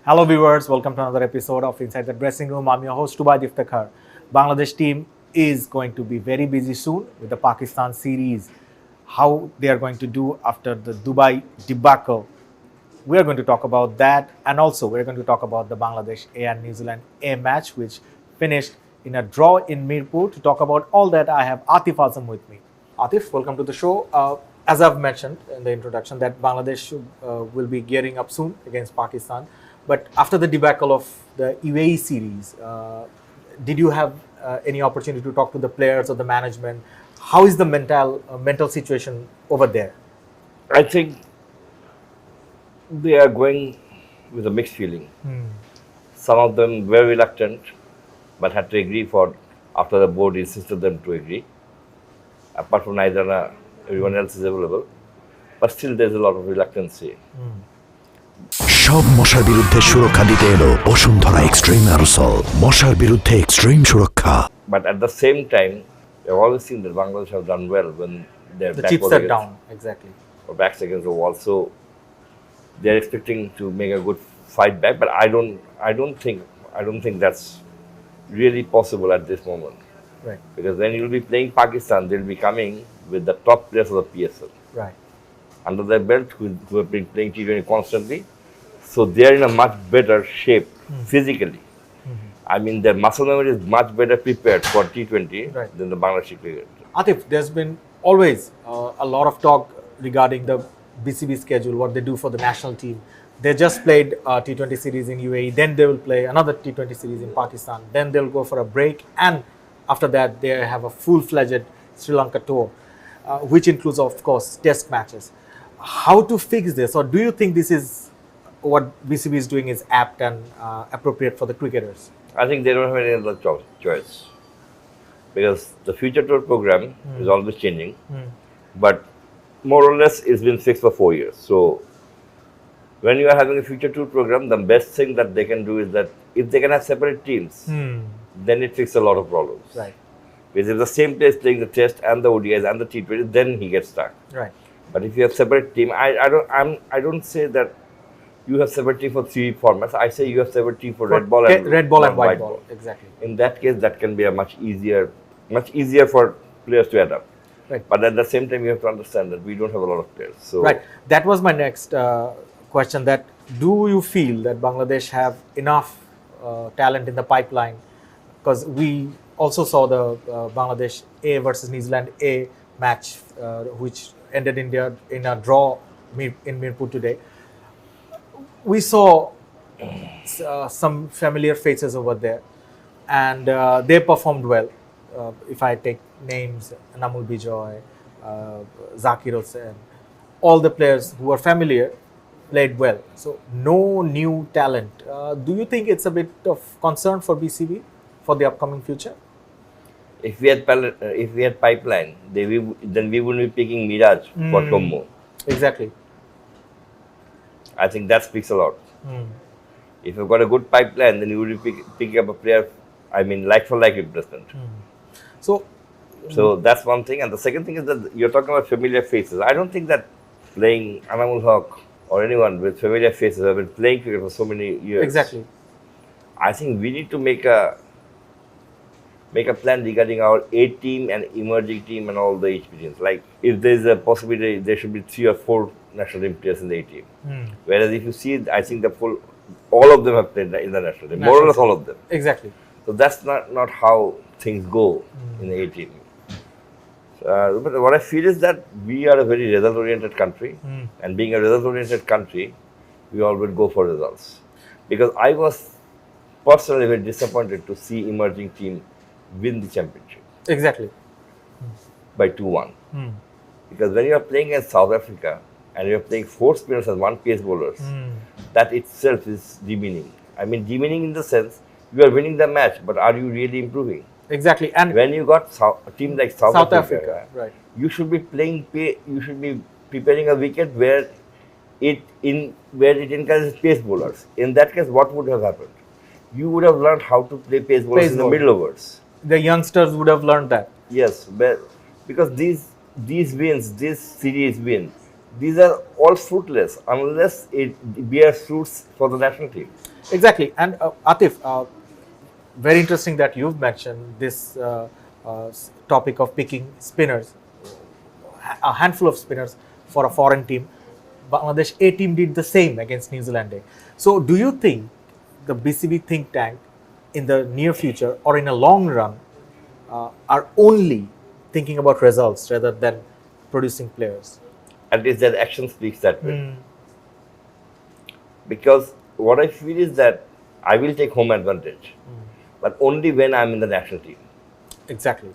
Hello viewers, welcome to another episode of Inside the Dressing Room. I'm your host Dhaka. Bangladesh team is going to be very busy soon with the Pakistan series. How they are going to do after the Dubai debacle. We are going to talk about that, and also we're going to talk about the Bangladesh A and New Zealand A match, which finished in a draw in Mirpur. To talk about all that, I have Atif Azam with me. Atif, welcome to the show. As I've mentioned in the introduction, that Bangladesh will be gearing up soon against Pakistan. But after the debacle of the UAE series, did you have any opportunity to talk to the players or the management? How is the mental situation over there? I think they are going with a mixed feeling. Some of them were reluctant, but had to agree after the board insisted them to agree. Apart from Naidana, everyone else is available. But still there's a lot of reluctancy. সব মশার বিরুদ্ধে সুরক্ষা দিতে এলো Bashundhara extreme aerosol মশার বিরুদ্ধে extreme সুরক্ষা But at the same time, I've always seen that Bangladesh have done well when their The back chips was are against, down, exactly. or backs against the wall. So they're expecting to make a good fight back. But I don't think that's really possible at this moment. Right, Because when you'll be playing Pakistan, they'll be coming with the top players of the PSL right. under their belt who have been playing T20 constantly. So they're in a much better shape physically. I mean, their muscle memory is much better prepared for T20 Right. than the Bangladeshi cricket. Atif, there's been always a lot of talk regarding the BCB schedule, what they do for the national team. They just played a T20 series in UAE, then they will play another T20 series in Pakistan, then they'll go for a break, and after that they have a full-fledged Sri Lanka tour, which includes, of course, test matches. How to fix this, or do you think this is what BCB is doing is apt and appropriate for the cricketers? I think they don't have any other choice. Because the future tour program is always changing. But more or less it's been fixed for 4 years. So when you are having a future tour program, the best thing that they can do is that if they can have separate teams, then it fixes a lot of problems. Right, Because if the same player is playing the test and the ODIs and the T20, then he gets stuck. right. But if you have separate team, I don't say that you have separate team for 3 formats. I say you have separate team for red ball and white ball, exactly. In that case, that can be a much easier for players to adapt. Right. But at the same time, you have to understand that we don't have a lot of players. So Right. That was my next question. That do you feel that Bangladesh have enough talent in the pipeline? Because we also saw the Bangladesh A versus New Zealand A match, which ended in a draw in Mirpur today. We saw some familiar faces over there, and they performed well. If I take names, Namul Bijoy, Zakir Hossain, all the players who are familiar played well. So no new talent. Do you think it's a bit of concern for BCB for the upcoming future? if we had pipeline, then we wouldn't be picking Miraj for Tommo. Exactly. I think that speaks a lot. If you've got a good pipeline, then you would be picking up a player, I mean, like for like replacement. So that's one thing. And the second thing is that you're talking about familiar faces. I don't think that playing Anamul Haq or anyone with familiar faces have been playing cricket for so many years. Exactly. I think we need to make a plan regarding our A team and emerging team and all the HP teams. Like if there's a possibility, there should be 3 or 4 national team players in the A team. Whereas if you see, I think all of them have played in the national team. More or less all of them. Exactly. So that's not how things go in the A team. But what I feel is that we are a very result-oriented country, and being a result-oriented country, we always go for results. Because I was personally very disappointed to see emerging team win the championship Exactly. by 2-1. Because when you are playing against South Africa and you are playing 4 spinners and 1 pace bowlers, that itself is demeaning. I mean, demeaning in the sense you are winning the match, but are you really improving? Exactly. And When you got a team like South Africa, right. you should be you should be preparing a wicket where it encourages pace bowlers. In that case, what would have happened? You would have learned how to play pace bowlers in the middle overs. The youngsters would have learned that. Yes, but because these wins, this series win, these are all fruitless unless it bears fruits for the national team. Exactly. And Atif, very interesting that you've mentioned this topic of picking spinners, a handful of spinners for a foreign team. Bangladesh A team did the same against New Zealand A. So do you think the BCB think tank in the near future or in a long run are only thinking about results rather than producing players? At least their action speaks that way. Because what I feel is that I will take home advantage, but only when I'm in the national team. Exactly.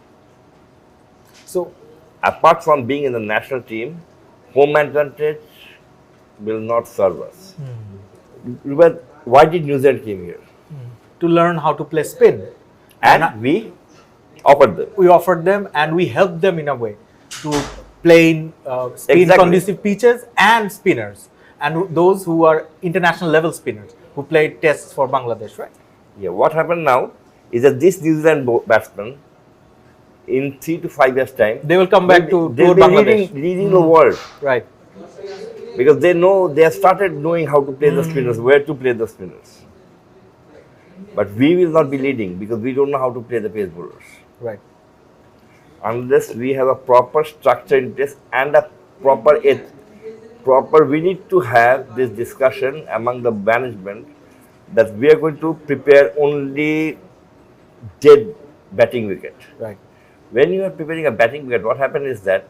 So, apart from being in the national team, home advantage will not serve us. But why did New Zealand came here? to learn how to play spin. And we offered them. We offered them and we helped them in a way to play in spin conducive pitches and spinners, and those who are international level spinners who played tests for Bangladesh, right? Yeah, what happened now is that this New Zealand batsman, in 3 to 5 years' time, they will come back to Bangladesh. Leading the world. Right. Because they know, they have started knowing how to play the spinners, where to play the spinners. But we will not be leading because we don't know how to play the pace bowlers. Right. Unless we have a proper structure in place and a proper, we need to have this discussion among the management that we are going to prepare only dead batting wicket. Right. When you are preparing a batting wicket, what happens is that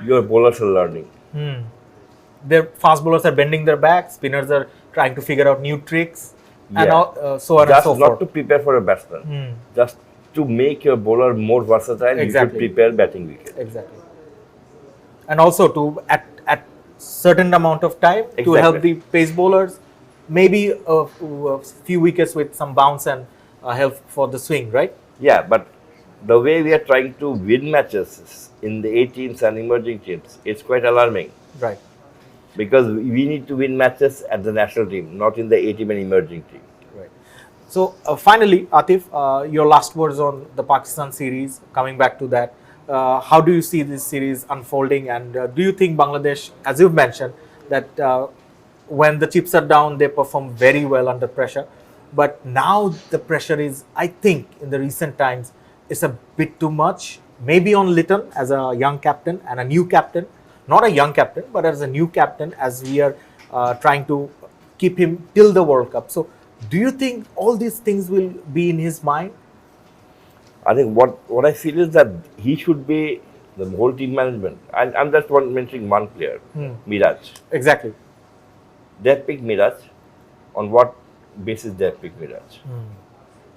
your bowlers are learning. Their fast bowlers are bending their back, spinners are trying to figure out new tricks, and so on and so forth. Just not to prepare for a batsman, just to make your bowler more versatile, you should prepare batting wicket. Exactly. And also to, at certain amount of time, to help the pace bowlers, maybe a few wickets with some bounce and help for the swing, right? Yeah, but the way we are trying to win matches in the A teams and emerging teams, it's quite alarming. Right. Because we need to win matches at the national team, not in the A team and emerging team. Right. So finally, Atif, your last words on the Pakistan series, coming back to that, how do you see this series unfolding, and do you think Bangladesh, as you've mentioned, that when the chips are down, they perform very well under pressure, but now the pressure is, I think, in the recent times, it's a bit too much, maybe on Litton as a young captain and a new captain, not a young captain, but as a new captain, as we are trying to keep him till the World Cup. So do you think all these things will be in his mind? I think what I feel is that he should be the whole team management. I'm just mentioning one player, Miraj. Exactly. They have picked Miraj. On what basis they have picked Miraj?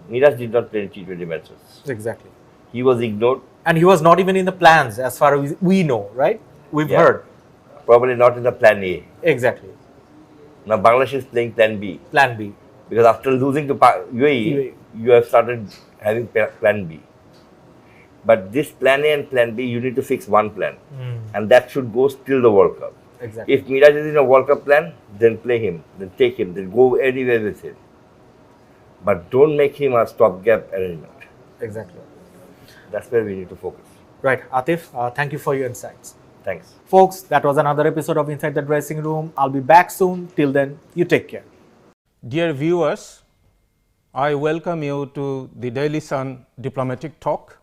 Miraj did not play T20 matches. Exactly. He was ignored. And he was not even in the plans as far as we know, right? We've heard. Probably not in the plan A. Exactly. Now Bangladesh is playing plan B. Plan B. Because after losing to UAE, you have started having plan B. But this plan A and plan B, you need to fix one plan. And that should go till the World Cup. Exactly. If Miraj is in a World Cup plan, then play him, then take him, then go anywhere with him. But don't make him a stopgap arrangement. Exactly. That's where we need to focus. Right. Atif, thank you for your insights. Thanks. Folks, that was another episode of Inside the Dressing Room. I'll be back soon. Till then, you take care. Dear viewers, I welcome you to the Daily Sun Diplomatic Talk.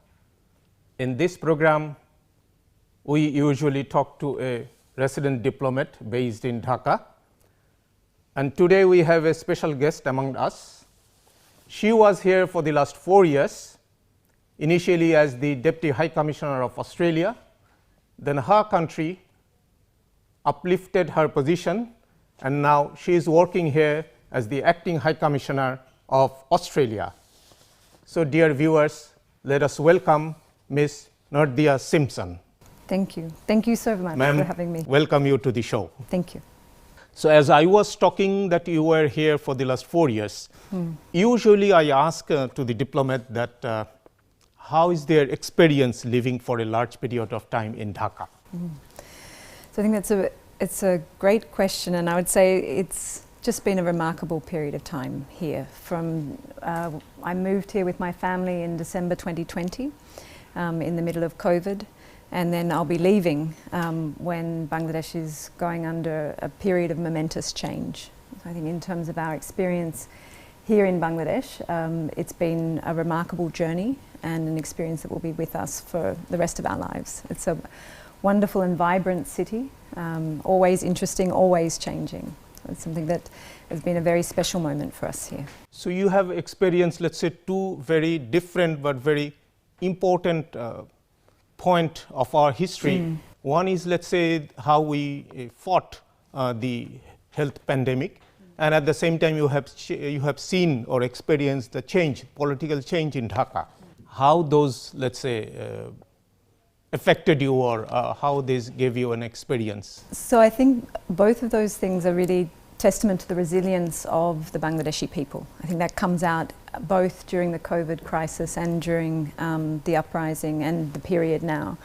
In this program, we usually talk to a resident diplomat based in Dhaka. And today we have a special guest among us. She was here for the last 4 years, initially as the Deputy High Commissioner of Australia. Then her country uplifted her position, and now she is working here as the Acting High Commissioner of Australia. So dear viewers, let us welcome Ms. Nardia Simpson. Thank you. Thank you so much for having me. Welcome you to the show. Thank you. So as I was talking that you were here for the last 4 years, usually I ask to the diplomat that how is their experience living for a large period of time in Dhaka? So I think it's a great question, and I would say it's just been a remarkable period of time here. I moved here with my family in December 2020 in the middle of COVID. And then I'll be leaving when Bangladesh is going under a period of momentous change. So I think in terms of our experience here in Bangladesh, it's been a remarkable journey and an experience that will be with us for the rest of our lives. It's a wonderful and vibrant city, always interesting, always changing. It's something that has been a very special moment for us here. So you have experienced, let's say, two very different but very important point of our history. One is, let's say, how we fought the health pandemic, and at the same time you have seen or experienced the change, political change in Dhaka. How those, let's say, affected you, or how this gave you an experience? So I think both of those things are really testament to the resilience of the Bangladeshi people. I think that comes out both during the COVID crisis and during the uprising and the period now,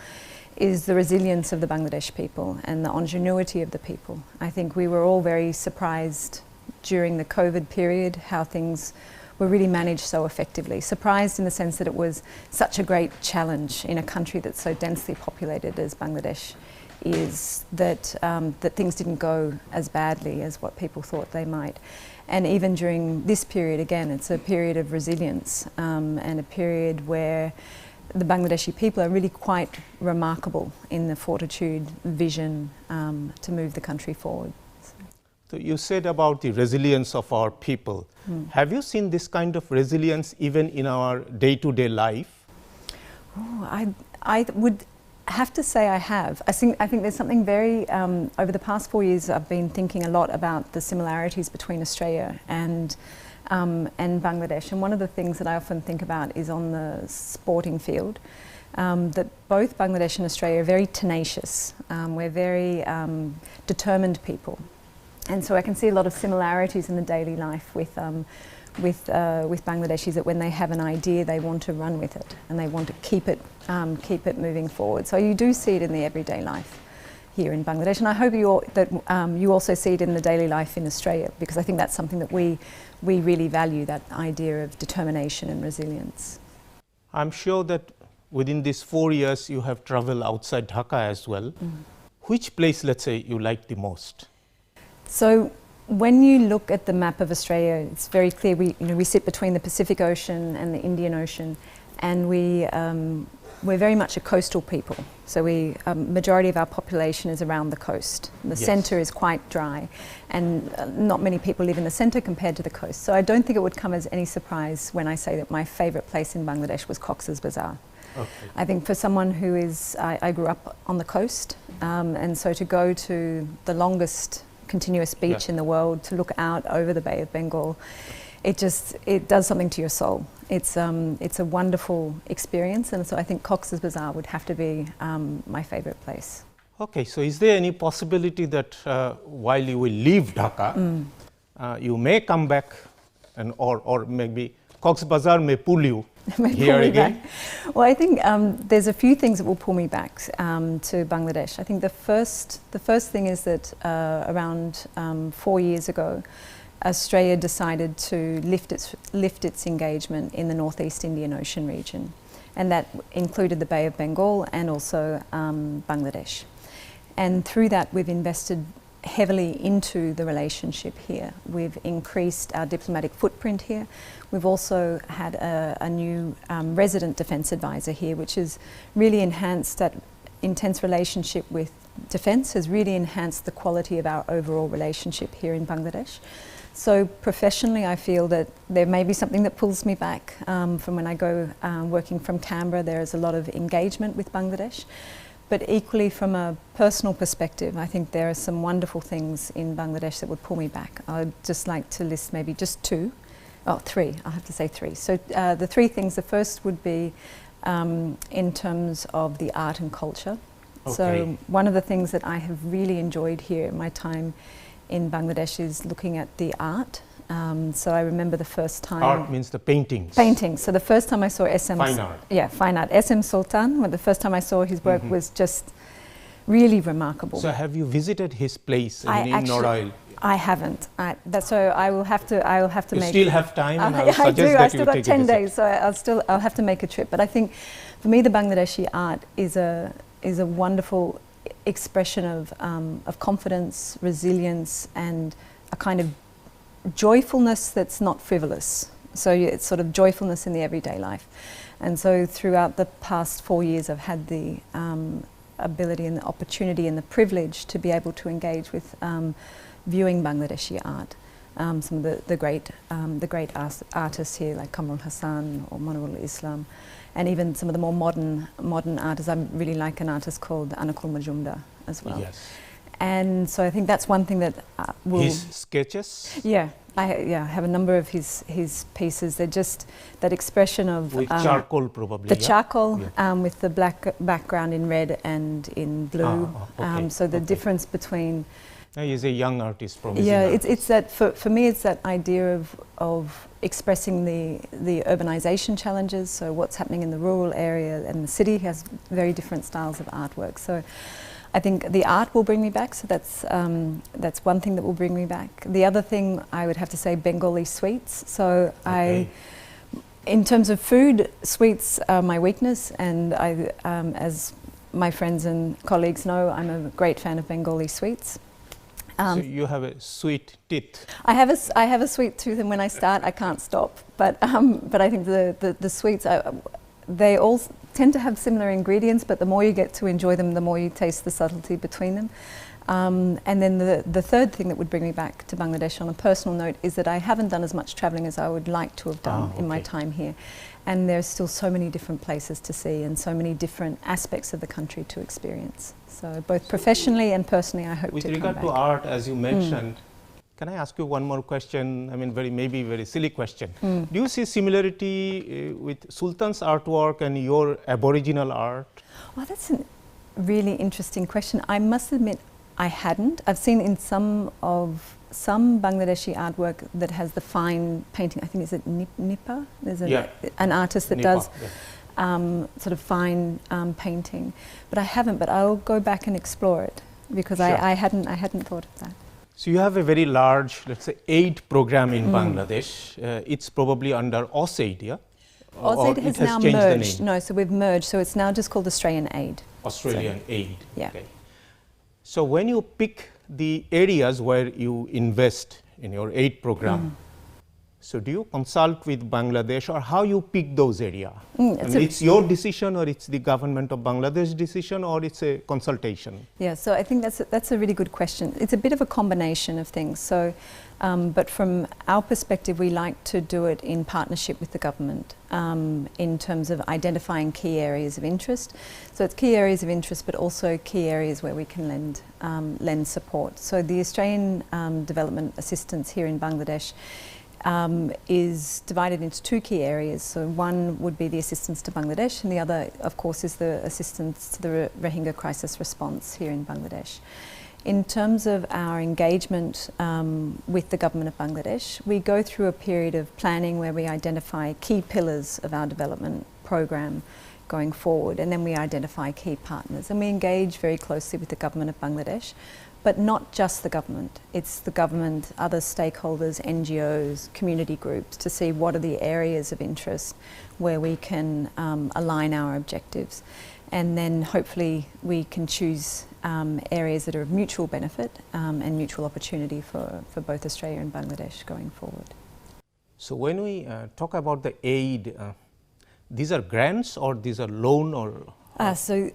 is the resilience of the Bangladesh people and the ingenuity of the people. I think we were all very surprised during the COVID period how things were really managed so effectively. Surprised in the sense that it was such a great challenge in a country that's so densely populated as Bangladesh is, that things didn't go as badly as what people thought they might. And even during this period, again, it's a period of resilience and a period where the Bangladeshi people are really quite remarkable in the fortitude, vision to move the country forward. So you said about the resilience of our people. Have you seen this kind of resilience even in our day-to-day life? Oh, I would have to say I have. I think there's something very, over the past 4 years I've been thinking a lot about the similarities between Australia and Bangladesh. And one of the things that I often think about is on the sporting field, that both Bangladesh and Australia are very tenacious. We're very determined people. And so I can see a lot of similarities in the daily life with Bangladeshis, that when they have an idea, they want to run with it and they want to keep it moving forward. So you do see it in the everyday life here in Bangladesh, and I hope you also see it in the daily life in Australia, because I think that's something that we really value, that idea of determination and resilience. I'm sure that within these 4 years you have traveled outside Dhaka as well. Which place, let's say, you like the most? So when you look at the map of Australia, it's very clear we sit between the Pacific Ocean and the Indian Ocean, and we're very much a coastal people. So majority of our population is around the coast. The centre is quite dry, and not many people live in the centre compared to the coast. So I don't think it would come as any surprise when I say that my favourite place in Bangladesh was Cox's Bazar. Okay. I think for someone who is, I grew up on the coast, and so to go to the longest continuous beach in the world, to look out over the Bay of Bengal, it does something to your soul. It's a wonderful experience, and so I think Cox's Bazar would have to be my favourite place. Okay, so is there any possibility that while you will leave Dhaka, you may come back, and or maybe Cox's Bazar may pull you here again? Well, I think there's a few things that will pull me back to Bangladesh. I think the first thing is that around 4 years ago, Australia decided to lift its engagement in the Northeast Indian Ocean region, and that included the Bay of Bengal and also Bangladesh. And through that, we've invested heavily into the relationship here. We've increased our diplomatic footprint here. We've also had a new resident defence advisor here, which has really enhanced that intense relationship with defence, has really enhanced the quality of our overall relationship here in Bangladesh. So professionally, I feel that there may be something that pulls me back from when I go working from Canberra. There is a lot of engagement with Bangladesh. But equally, from a personal perspective, I think there are some wonderful things in Bangladesh that would pull me back. I'd just like to list maybe just three. I'll have to say three. So the three things, the first would be in terms of the art and culture. Okay. So one of the things that I have really enjoyed here in my time in Bangladesh is looking at the art. So I remember the first time... Art means the paintings. Paintings. So the first time I saw SM... Fine art. Yeah, fine art. SM Sultan, when the first time I saw his work was just really remarkable. So have you visited his place in Norail? I haven't. So I will have to you make... still have time, and I would I suggest do. that I still you got take 10 days, so I'll have to make a trip. But I think for me the Bangladeshi art is is a wonderful expression of confidence, resilience, and a kind of joyfulness that's not frivolous. So it's sort of joyfulness in the everyday life. And so throughout the past 4 years, I've had the ability and the opportunity and the privilege to be able to engage with viewing Bangladeshi art. Some of the great artists here, like Kamrul Hassan or Manarul Islam, and even some of the more modern artists. I really like an artist called Anakul Majumdar as well. Yes. And so I think that's one thing that will... His sketches? Yeah, I have a number of his pieces. They're just that expression of... With charcoal probably, the charcoal with the black background in red and in blue. Okay. So the difference between... He's a young artist, probably. Yeah, it's that, for me, it's that idea of expressing the urbanization challenges, so what's happening in the rural area, and the city has very different styles of artwork. So I think the art will bring me back, so that's one thing that will bring me back. The other thing, I would have to say, Bengali sweets. So in terms of food, sweets are my weakness, and as my friends and colleagues know, I'm a great fan of Bengali sweets. So you have a sweet teeth. I have a sweet tooth, and when I start, I can't stop. But I think the sweets, they all tend to have similar ingredients, but the more you get to enjoy them, the more you taste the subtlety between them. And then the third thing that would bring me back to Bangladesh on a personal note is that I haven't done as much travelling as I would like to have done in my time here. And there's still so many different places to see and so many different aspects of the country to experience. So both professionally and personally, I hope to come back. With regard to art, as you mentioned, can I ask you one more question? I mean, maybe very silly question. Do you see similarity with Sultan's artwork and your Aboriginal art? Well, that's a really interesting question. I must admit, I hadn't. I've seen in some Bangladeshi artwork that has the fine painting. I think it's at Nipa. There's an artist that does sort of fine painting, but I haven't. But I'll go back and explore it because I hadn't thought of that. So you have a very large, let's say, aid program in Bangladesh. It's probably under AusAid, yeah? AusAid has now merged. No, so we've merged. So it's now just called Australian Aid. Australian Aid. Yeah. Okay. So when you pick the areas where you invest in your aid program, so do you consult with Bangladesh, or how you pick those areas? It's your decision, or it's the government of Bangladesh decision, or it's a consultation? Yeah, so I think that's a really good question. It's a bit of a combination of things. So, but from our perspective, we like to do it in partnership with the government in terms of identifying key areas of interest. So it's key areas of interest, but also key areas where we can lend support. So the Australian Development Assistance here in Bangladesh is divided into two key areas. So one would be the assistance to Bangladesh, and the other, of course, is the assistance to the Rohingya crisis response here in Bangladesh. In terms of our engagement with the government of Bangladesh, we go through a period of planning where we identify key pillars of our development program going forward, and then we identify key partners, and we engage very closely with the government of Bangladesh. But not just the government, it's the government, other stakeholders, NGOs, community groups, to see what are the areas of interest where we can align our objectives. And then hopefully we can choose areas that are of mutual benefit and mutual opportunity for both Australia and Bangladesh going forward. So when we talk about the aid, these are grants or these are loan or? So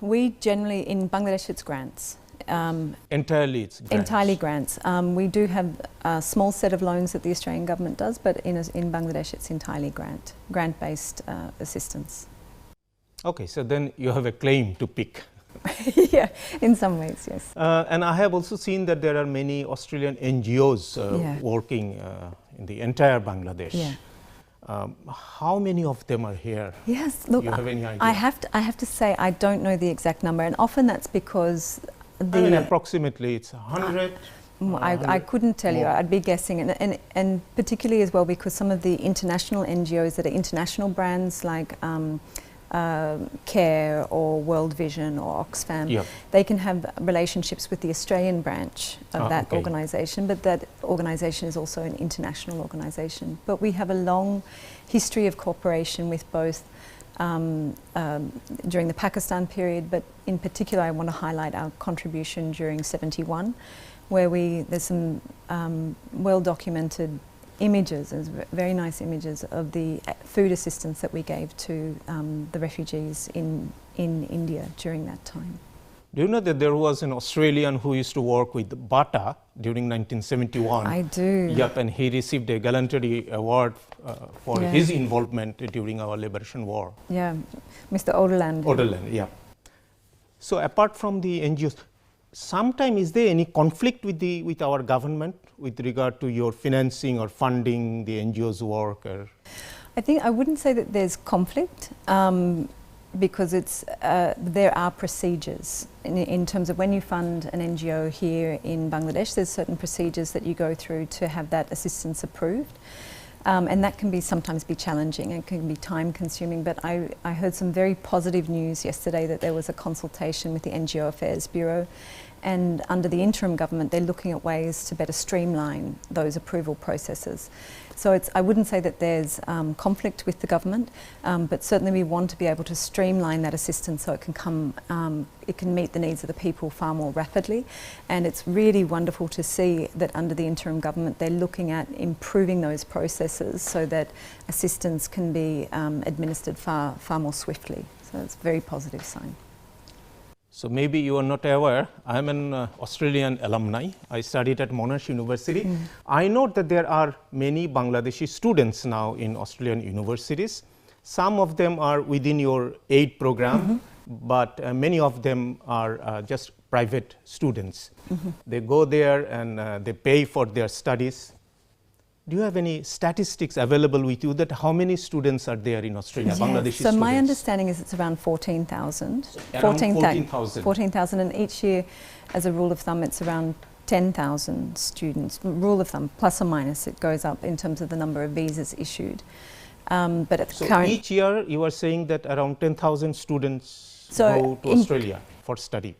we generally, in Bangladesh, it's grants. Entirely it's grants? Entirely grants. We do have a small set of loans that the Australian government does, but in Bangladesh it's entirely grant-based assistance. Okay, so then you have a claim to pick. Yeah, in some ways, yes. And I have also seen that there are many Australian NGOs working in the entire Bangladesh. Yeah. How many of them are here? Yes, look, you have any idea? I have to say I don't know the exact number, and often that's because approximately it's 100. I couldn't tell you. I'd be guessing, and particularly as well because some of the international NGOs that are international brands like CARE or World Vision or Oxfam, they can have relationships with the Australian branch of that organisation, but that organisation is also an international organisation. But we have a long history of cooperation with both during the Pakistan period, but in particular I want to highlight our contribution during 71, where there's some well-documented images, very nice images of the food assistance that we gave to the refugees in India during that time. Do you know that there was an Australian who used to work with Bata during 1971? I do. Yep, and he received a gallantry award for his involvement during our liberation war. Yeah, Mr. Oderland. Oderland, yeah. So apart from the NGOs, sometime is there any conflict with our government with regard to your financing or funding the NGOs work? Or? I think I wouldn't say that there's conflict. Because there are procedures in terms of when you fund an NGO here in Bangladesh, there's certain procedures that you go through to have that assistance approved. And that can sometimes be challenging, it can be time consuming, but I heard some very positive news yesterday that there was a consultation with the NGO Affairs Bureau, and under the interim government they're looking at ways to better streamline those approval processes. So I wouldn't say that there's conflict with the government, but certainly we want to be able to streamline that assistance so it can meet the needs of the people far more rapidly. And it's really wonderful to see that under the interim government they're looking at improving those processes so that assistance can be administered far more swiftly. So it's a very positive sign. So maybe you are not aware, I'm an Australian alumni. I studied at Monash University. I know that there are many Bangladeshi students now in Australian universities. Some of them are within your aid program, but many of them are just private students. They go there and they pay for their studies. Do you have any statistics available with you that how many students are there in Australia, Bangladeshi so students? my understanding is it's around 14,000. 14,000. And each year, as a rule of thumb, it's around 10,000 students. Rule of thumb, plus or minus, it goes up in terms of the number of visas issued. But at the current, each year you are saying that around 10,000 students go to Australia for study.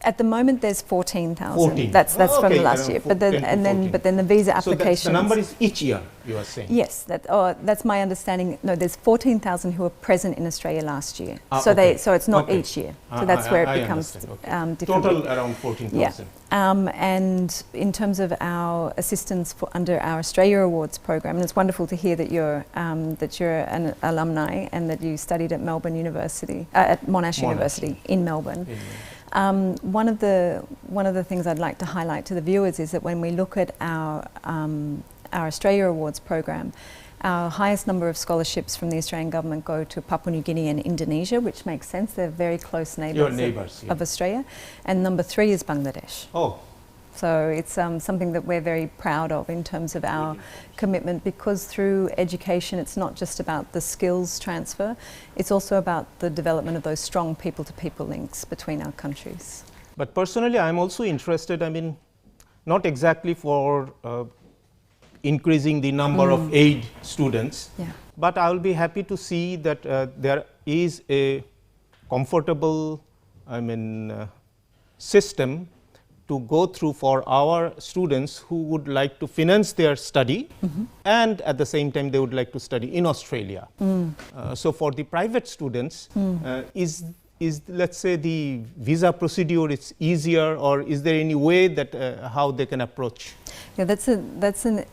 At the moment, there's 14,000. 14. That's from okay, the last year. But then the visa applications. So the number is each year, you are saying? Yes, that's my understanding. No, there's 14,000 who were present in Australia last year. So it's not each year. So that's where it becomes different. Total around 14,000. Yeah. And in terms of our assistance under our Australia Awards program, and it's wonderful to hear that you're an alumni and that you studied at Melbourne University, at Monash University in Melbourne. One of the things I'd like to highlight to the viewers is that when we look at our Australia Awards program, our highest number of scholarships from the Australian government go to Papua New Guinea and Indonesia, which makes sense. They're very close neighbours of Australia. And number 3 is Bangladesh. Oh. So it's something that we're very proud of in terms of our commitment, because through education it's not just about the skills transfer, it's also about the development of those strong people-to-people links between our countries. But personally I'm also interested, not exactly for increasing the number of aid students, but I will be happy to see that there is a comfortable system to go through for our students who would like to finance their study and at the same time they would like to study in Australia. So for the private students, is let's say the visa procedure is easier, or is there any way that how they can approach? Yeah, that's an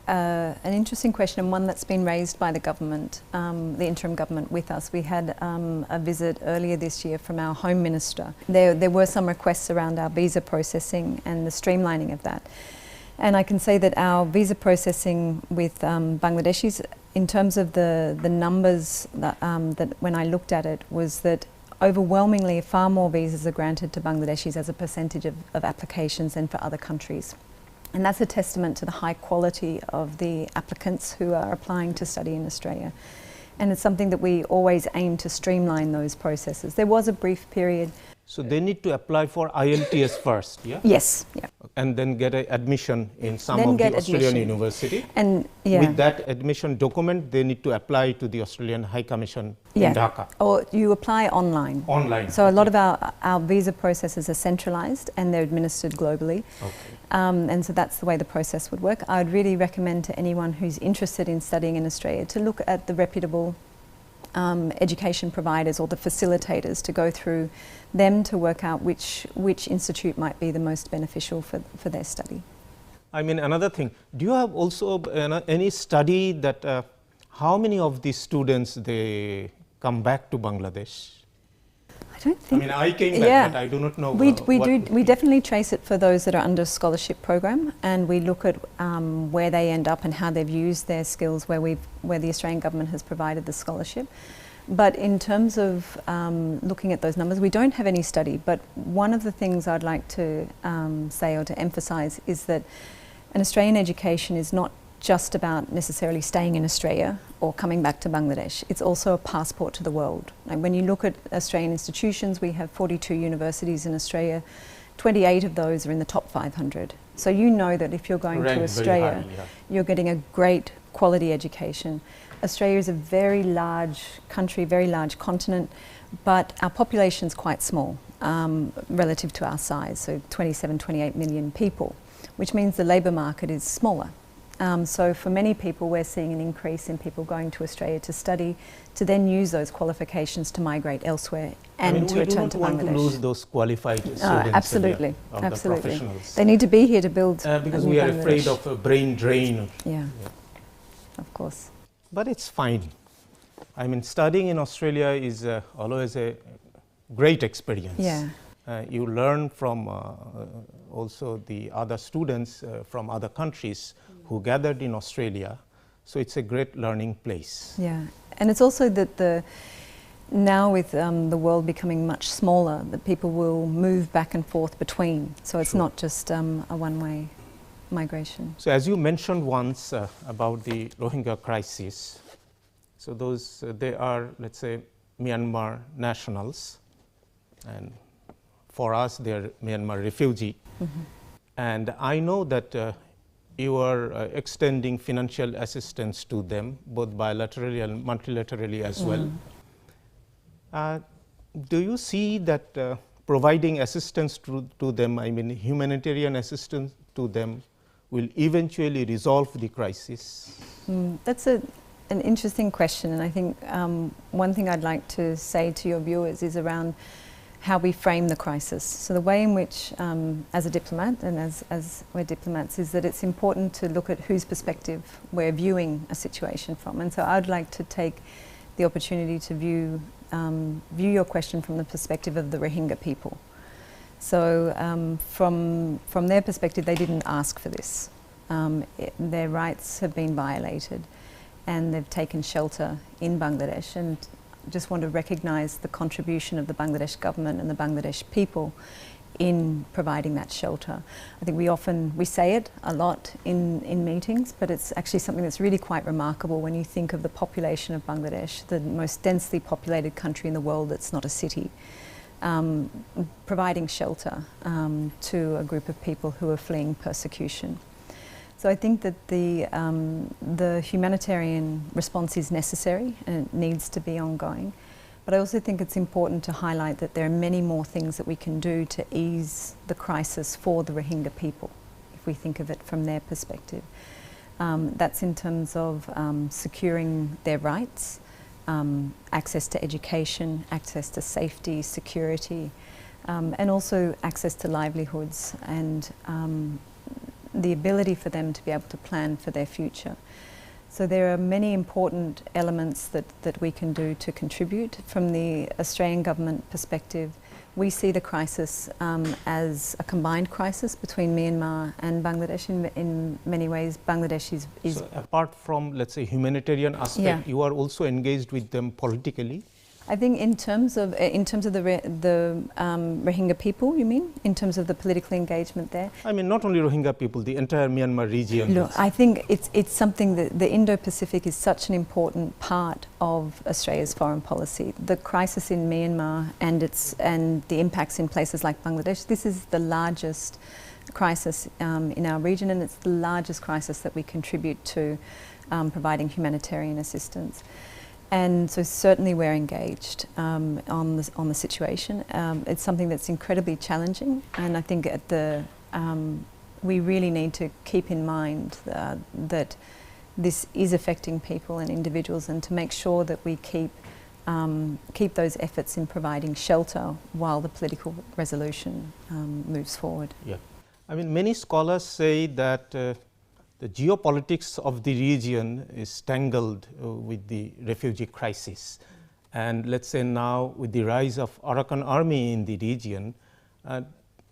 interesting question, and one that's been raised by the government, the interim government with us. We had a visit earlier this year from our Home Minister. There were some requests around our visa processing and the streamlining of that. And I can say that our visa processing with Bangladeshis, in terms of the numbers that when I looked at it, was that overwhelmingly far more visas are granted to Bangladeshis as a percentage of applications than for other countries. And that's a testament to the high quality of the applicants who are applying to study in Australia. And it's something that we always aim to streamline those processes. There was a brief period. So they need to apply for IELTS first, yeah? Yes, yeah. And then get an admission in some of the Australian university. And with that admission document, they need to apply to the Australian High Commission in Dhaka. Or you apply online. Online. So a lot of our visa processes are centralised and they're administered globally. Okay. And so that's the way the process would work. I would really recommend to anyone who's interested in studying in Australia to look at the reputable education providers or the facilitators to go through them to work out which institute might be the most beneficial for their study. I mean, another thing, do you have also any study that how many of these students they come back to Bangladesh? I don't think. I mean, I came back, but I do not know. We definitely trace it for those that are under scholarship program, and we look at where they end up and how they've used their skills where the Australian government has provided the scholarship. But in terms of looking at those numbers, we don't have any study. But one of the things I'd like to say or to emphasise is that an Australian education is not just about necessarily staying in Australia or coming back to Bangladesh. It's also a passport to the world. Like when you look at Australian institutions, we have 42 universities in Australia. 28 of those are in the top 500. So you know that if you're going to Australia, you're getting a great quality education. Australia is a very large country, very large continent, but our population is quite small relative to our size, so 27, 28 million people, which means the labour market is smaller. So for many people, we're seeing an increase in people going to Australia to study, to then use those qualifications to migrate elsewhere and to return to Bangladesh. We don't want to lose those qualified students. Absolutely, of absolutely. The professionals. They need to be here to build. Because we are afraid of a brain drain. Yeah, of course. But it's fine. I mean, studying in Australia is always a great experience. Yeah. You learn from also the other students from other countries who gathered in Australia. So it's a great learning place. Yeah, and it's also that now with the world becoming much smaller, that people will move back and forth between. So it's not just a one-way migration. So as you mentioned once about the Rohingya crisis, so those they are, let's say, Myanmar nationals, and for us they are Myanmar refugee. Mm-hmm. And I know that you are extending financial assistance to them, both bilaterally and multilaterally as well. Do you see that providing assistance to them, I mean humanitarian assistance to them, will eventually resolve the crisis? That's an interesting question, and I think one thing I'd like to say to your viewers is around how we frame the crisis. So the way in which, as a diplomat and as we're diplomats, is that it's important to look at whose perspective we're viewing a situation from. And so I'd like to take the opportunity to view your question from the perspective of the Rohingya people. So from their perspective, they didn't ask for this. Their rights have been violated, and they've taken shelter in Bangladesh, and just want to recognise the contribution of the Bangladesh government and the Bangladesh people in providing that shelter. I think we say it a lot in meetings, but it's actually something that's really quite remarkable when you think of the population of Bangladesh, the most densely populated country in the world that's not a city, providing shelter to a group of people who are fleeing persecution. So I think that the humanitarian response is necessary and it needs to be ongoing. But I also think it's important to highlight that there are many more things that we can do to ease the crisis for the Rohingya people, if we think of it from their perspective. That's in terms of securing their rights, access to education, access to safety, security, and also access to livelihoods and the ability for them to be able to plan for their future. So there are many important elements that we can do to contribute. From the Australian government perspective, we see the crisis as a combined crisis between Myanmar and Bangladesh. In many ways, Bangladesh is... So apart from, let's say, humanitarian aspect, you are also engaged with them politically? I think in terms of the Rohingya people, you mean? In terms of the political engagement there? I mean, not only Rohingya people, the entire Myanmar region. Look, I think it's something that the Indo-Pacific is such an important part of Australia's foreign policy. The crisis in Myanmar and the impacts in places like Bangladesh, this is the largest crisis in our region, and it's the largest crisis that we contribute to providing humanitarian assistance. And so certainly we're engaged on the situation. It's something that's incredibly challenging, and I think we really need to keep in mind that this is affecting people and individuals, and to make sure that we keep keep those efforts in providing shelter while the political resolution moves forward. Yeah. I mean, many scholars say that the geopolitics of the region is tangled with the refugee crisis. And let's say now with the rise of Arakan army in the region,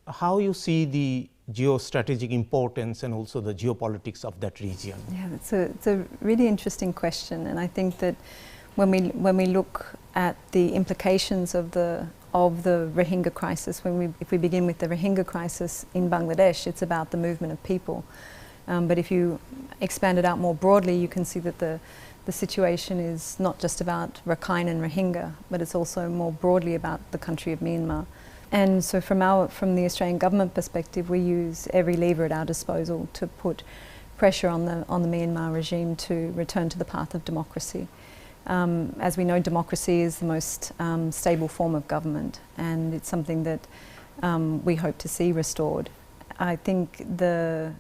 how you see the geostrategic importance and also the geopolitics of that region? Yeah, it's a really interesting question, and I think that when we look at the implications of the Rohingya crisis, if we begin with the Rohingya crisis in Bangladesh, it's about the movement of people. But if you expand it out more broadly, you can see that the situation is not just about Rakhine and Rohingya, but it's also more broadly about the country of Myanmar. And so from the Australian government perspective, we use every lever at our disposal to put pressure on the Myanmar regime to return to the path of democracy. As we know, democracy is the most stable form of government, and it's something that we hope to see restored. I think the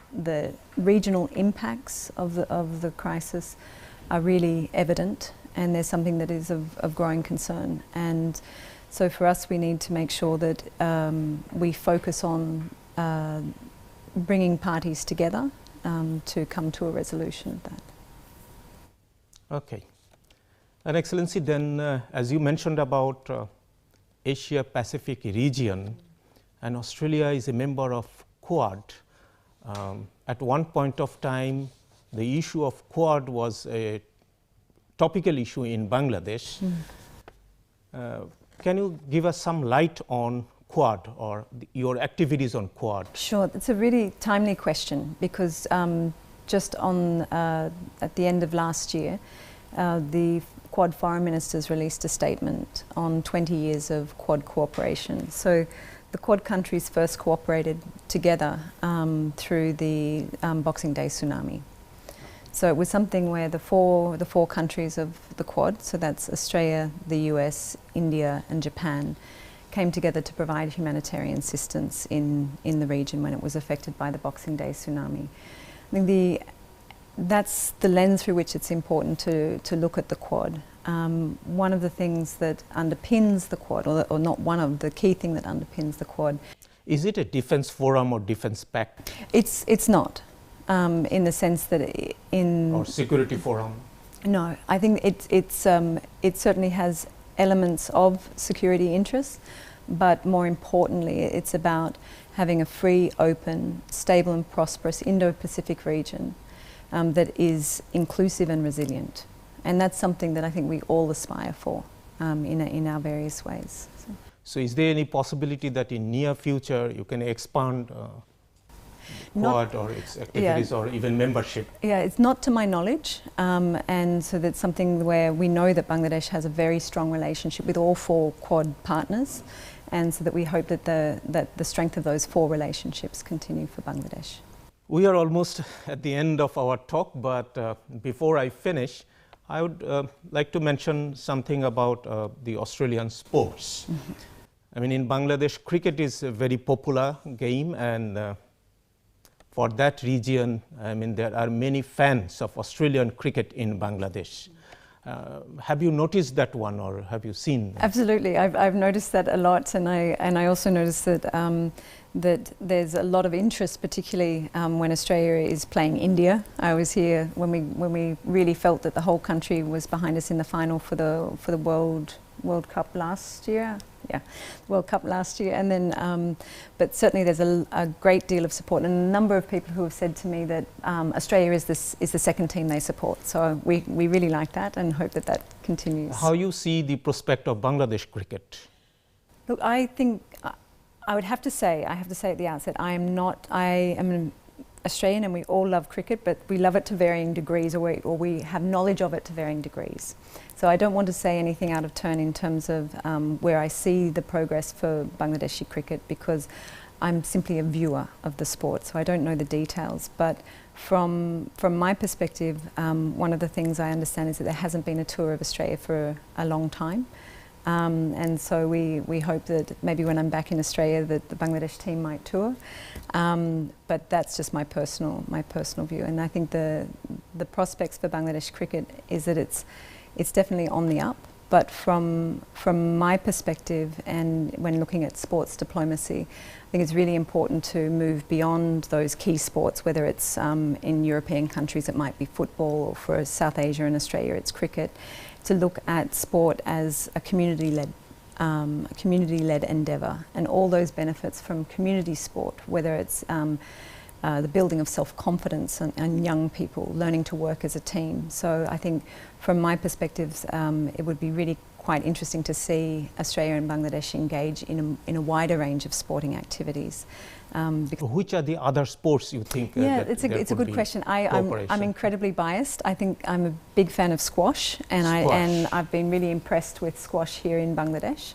regional impacts of the crisis are really evident, and there's something that is of growing concern. And so for us, we need to make sure that we focus on bringing parties together to come to a resolution of that. Okay. And Excellency, then as you mentioned about Asia Pacific region, and Australia is a member of Quad. At one point of time, the issue of Quad was a topical issue in Bangladesh. Can you give us some light on Quad or your activities on Quad? Sure, it's a really timely question because just at the end of last year, the Quad foreign ministers released a statement on 20 years of Quad cooperation. So the Quad countries first cooperated together through the Boxing Day tsunami. So it was something where the four countries of the Quad, so that's Australia, the US, India and Japan, came together to provide humanitarian assistance in the region when it was affected by the Boxing Day tsunami. I think that's the lens through which it's important to look at the Quad. One of the things that underpins the Quad, or not one of, the key thing that underpins the Quad. Is it a defense forum or defense pact? It's not, in the sense that or security forum? No, I think it certainly has elements of security interests, but more importantly, it's about having a free, open, stable and prosperous Indo-Pacific region that is inclusive and resilient. And that's something that I think we all aspire for in our various ways. So is there any possibility that in near future you can expand Quad or its activities or even membership? Yeah, it's not to my knowledge, and so that's something where we know that Bangladesh has a very strong relationship with all four Quad partners, and so that we hope that the strength of those four relationships continue for Bangladesh. We are almost at the end of our talk, but before I finish, I would like to mention something about the Australian sports. Mm-hmm. I mean, in Bangladesh, cricket is a very popular game, and for that region, I mean, there are many fans of Australian cricket in Bangladesh. Have you noticed that one, or have you seen? Absolutely, I've noticed that a lot, and I also noticed that that there's a lot of interest, particularly when Australia is playing India. I was here when we really felt that the whole country was behind us in the final for the World Cup last year. Yeah, World Cup last year, and then but certainly there's a great deal of support, and a number of people who have said to me that Australia is the second team they support. So we really like that and hope that continues. How you see the prospect of Bangladesh cricket? Look, I think I have to say at the outset, I am an Australian, and we all love cricket, but we love it to varying degrees, or we have knowledge of it to varying degrees. So I don't want to say anything out of turn in terms of where I see the progress for Bangladeshi cricket, because I'm simply a viewer of the sport, so I don't know the details. But from my perspective, one of the things I understand is that there hasn't been a tour of Australia for a long time. And so we hope that maybe when I'm back in Australia that the Bangladesh team might tour, but that's just my personal view. And I think the prospects for Bangladesh cricket is that it's definitely on the up, But from my perspective, and when looking at sports diplomacy, I think it's really important to move beyond those key sports, whether it's in European countries it might be football, or for South Asia and Australia it's cricket, to look at sport as a community-led endeavour, and all those benefits from community sport, whether it's the building of self-confidence and young people learning to work as a team. So I think from my perspectives it would be really quite interesting to see Australia and Bangladesh engage in a wider range of sporting activities. Which are the other sports you think? Yeah, that it's a good question. I'm incredibly biased. I think I'm a big fan of squash, and I've been really impressed with squash here in Bangladesh.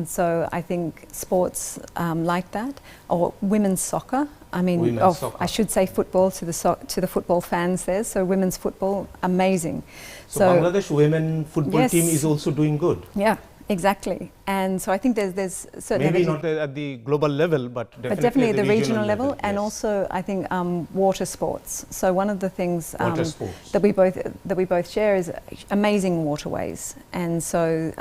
So I think sports like that, or women's soccer. I mean, I should say football to the football fans there. So women's football, amazing. So Bangladesh women football team is also doing good. Yeah, exactly. And so I think there's certainly maybe not at the global level, but definitely at the regional level, yes. and also I think water sports. So one of the things that we both share is amazing waterways, and so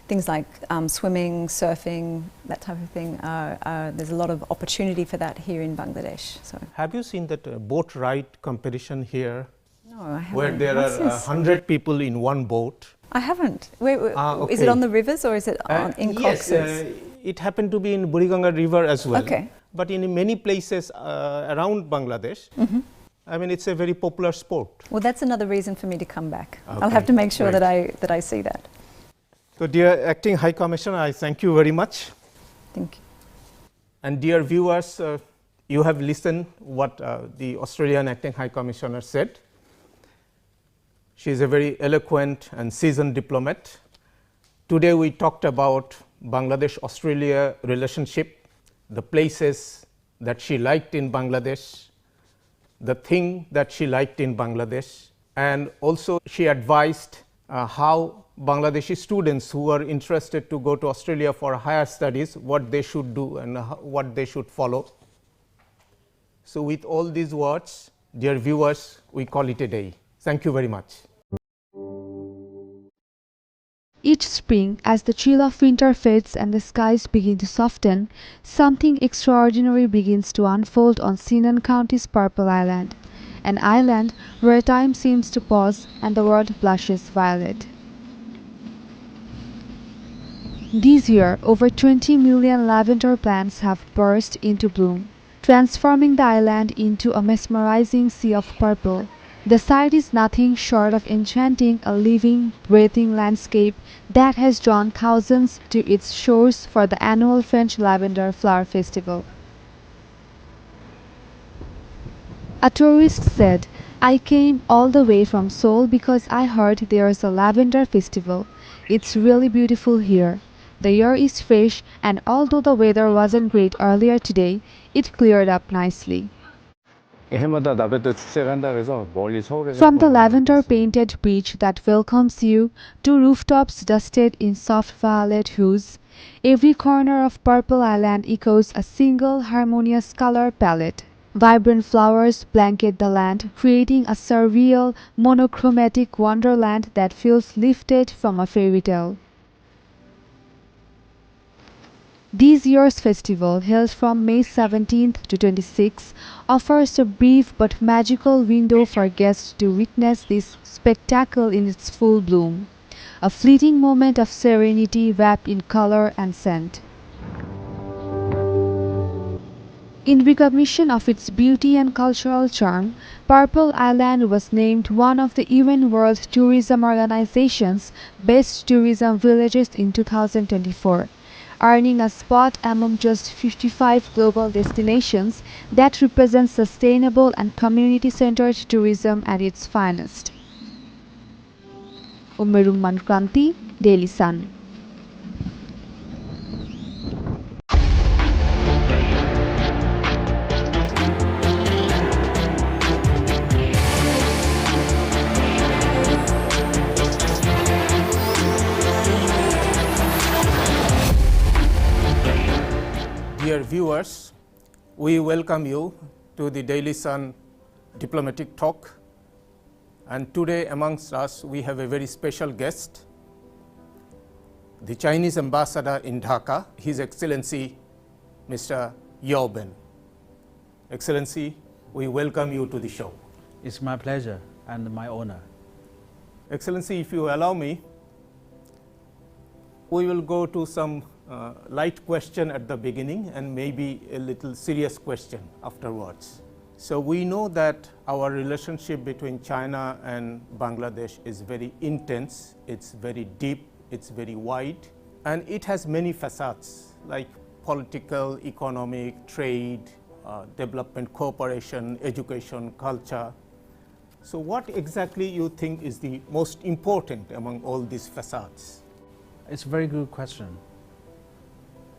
things like swimming, surfing, that type of thing. There's a lot of opportunity for that here in Bangladesh. So have you seen that boat ride competition here? No, I haven't. Where there are 100 people in one boat. I haven't. Okay. Is it on the rivers or is it in Cox's? Yes, it happened to be in Buriganga River as well. Okay. But in many places around Bangladesh, I mean, it's a very popular sport. Well, that's another reason for me to come back. Okay. I'll have to make sure that I see that. So, dear Acting High Commissioner, I thank you very much. Thank you. And dear viewers, you have listened what the Australian Acting High Commissioner said. She is a very eloquent and seasoned diplomat. Today we talked about Bangladesh-Australia relationship, the places that she liked in Bangladesh, the thing that she liked in Bangladesh, and also she advised how Bangladeshi students who are interested to go to Australia for higher studies, what they should do and what they should follow. So with all these words, dear viewers, we call it a day. Thank you very much. Each spring, as the chill of winter fades and the skies begin to soften, something extraordinary begins to unfold on Sinan County's Purple Island, an island where time seems to pause and the world blushes violet. This year, over 20 million lavender plants have burst into bloom, transforming the island into a mesmerizing sea of purple. The sight is nothing short of enchanting, a living, breathing landscape that has drawn thousands to its shores for the annual French Lavender Flower Festival. A tourist said, "I came all the way from Seoul because I heard there's a lavender festival. It's really beautiful here. The air is fresh, and although the weather wasn't great earlier today, it cleared up nicely." From the lavender-painted beach that welcomes you to rooftops dusted in soft violet hues, every corner of Purple Island echoes a single harmonious color palette. Vibrant flowers blanket the land, creating a surreal, monochromatic wonderland that feels lifted from a fairy tale. This year's festival, held from May 17th to 26th, offers a brief but magical window for guests to witness this spectacle in its full bloom, a fleeting moment of serenity wrapped in color and scent. In recognition of its beauty and cultural charm, Purple Island was named one of the UN World Tourism Organization's Best Tourism Villages in 2024. Earning a spot among just 55 global destinations that represent sustainable and community-centered tourism at its finest. Umerumman Kranti, Daily Sun. Dear viewers, we welcome you to the Daily Sun Diplomatic Talk. And today amongst us, we have a very special guest, the Chinese ambassador in Dhaka, His Excellency Mr. Yao Ben. Excellency, we welcome you to the show. It's my pleasure and my honor. Excellency, if you allow me, we will go to some light question at the beginning and maybe a little serious question afterwards. So we know that our relationship between China and Bangladesh is very intense, it's very deep, it's very wide, and it has many facets like political, economic, trade, development cooperation, education, culture. So what exactly you think is the most important among all these facets? It's a very good question.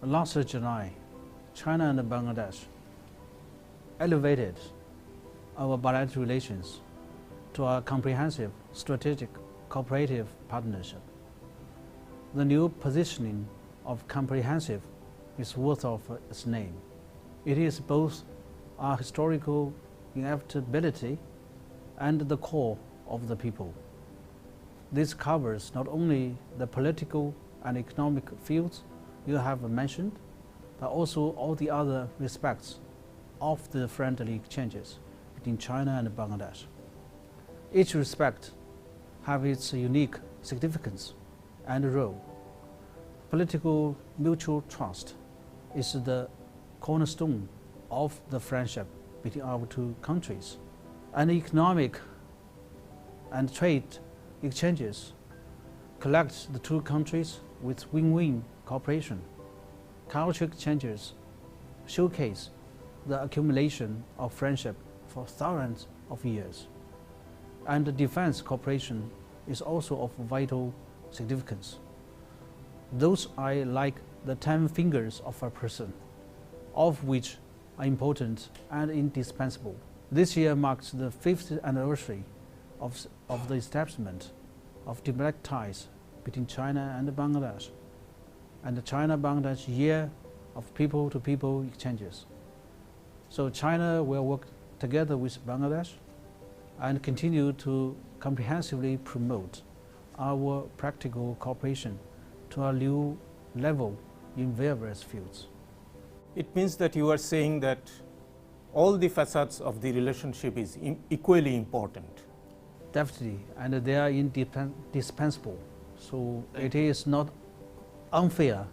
Last July, China and Bangladesh elevated our bilateral relations to a comprehensive strategic cooperative partnership. The new positioning of comprehensive is worth of its name. It is both a historical inevitability and the core of the people. This covers not only the political and economic fields you have mentioned, but also all the other respects of the friendly exchanges between China and Bangladesh. Each respect has its unique significance and role. Political mutual trust is the cornerstone of the friendship between our two countries. And economic and trade exchanges collect the two countries with win-win cooperation. Cultural exchanges showcase the accumulation of friendship for thousands of years. And the defense cooperation is also of vital significance. Those are like the 10 fingers of a person, all of which are important and indispensable. This year marks the 5th anniversary of the establishment of diplomatic ties between China and Bangladesh, and the China-Bangladesh Year of People-to-People Exchanges. So China will work together with Bangladesh and continue to comprehensively promote our practical cooperation to a new level in various fields. It means that you are saying that all the facets of the relationship is equally important. Definitely, and they are indispensable. So it is not unfair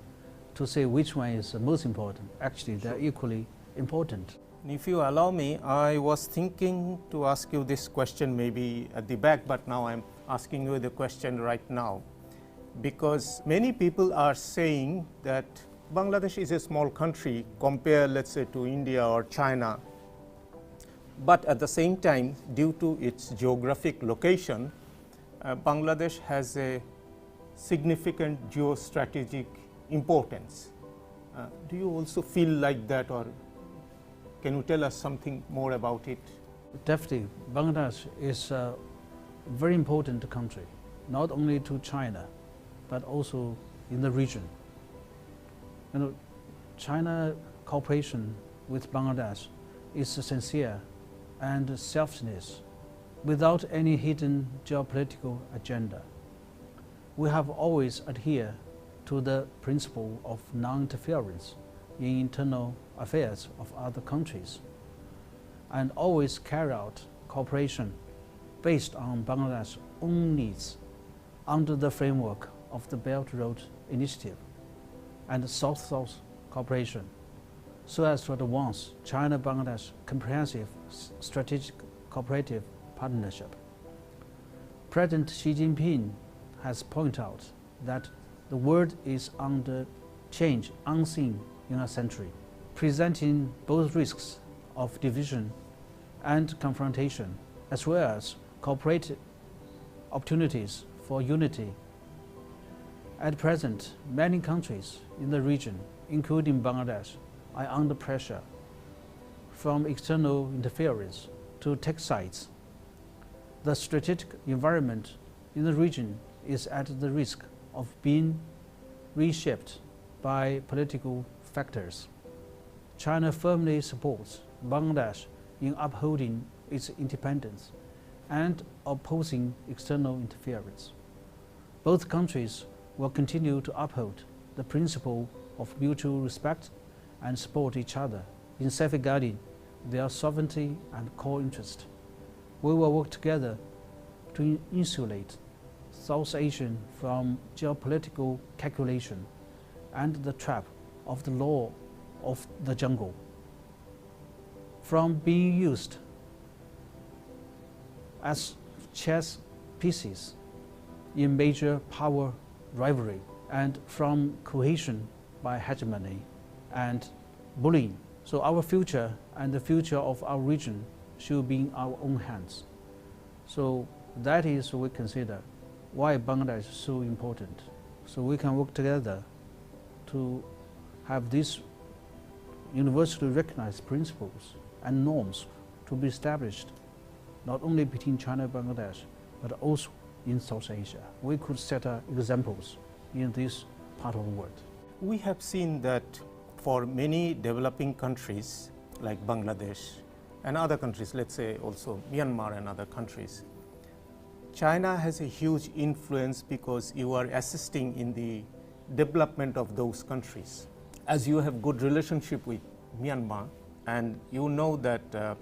to say which one is the most important. Actually, they are equally important. If you allow me, I was thinking to ask you this question maybe at the back, but now I'm asking you the question right now. Because many people are saying that Bangladesh is a small country compared, let's say, to India or China. But at the same time, due to its geographic location, Bangladesh has a significant geostrategic importance. Do you also feel like that, or can you tell us something more about it? Definitely, Bangladesh is a very important country, not only to China, but also in the region. You know, China cooperation with Bangladesh is sincere and selfless, without any hidden geopolitical agenda. We have always adhered to the principle of non-interference in internal affairs of other countries, and always carry out cooperation based on Bangladesh's own needs under the framework of the Belt Road Initiative and South-South cooperation, so as to advance China-Bangladesh comprehensive strategic cooperative partnership. President Xi Jinping has pointed out that the world is under change unseen in a century, presenting both risks of division and confrontation, as well as cooperative opportunities for unity. At present, many countries in the region, including Bangladesh, are under pressure from external interference to take sides. The strategic environment in the region is at the risk of being reshaped by political factors. China firmly supports Bangladesh in upholding its independence and opposing external interference. Both countries will continue to uphold the principle of mutual respect and support each other in safeguarding their sovereignty and core interest. We will work together to insulate South Asia from geopolitical calculation and the trap of the law of the jungle, from being used as chess pieces in major power rivalry, and from cohesion by hegemony and bullying. So our future and the future of our region should be in our own hands. So that is what we consider why Bangladesh is so important. So we can work together to have these universally recognized principles and norms to be established not only between China and Bangladesh, but also in South Asia. We could set examples in this part of the world. We have seen that for many developing countries like Bangladesh and other countries, let's say also Myanmar and other countries, China has a huge influence because you are assisting in the development of those countries. As you have good relationship with Myanmar, and you know that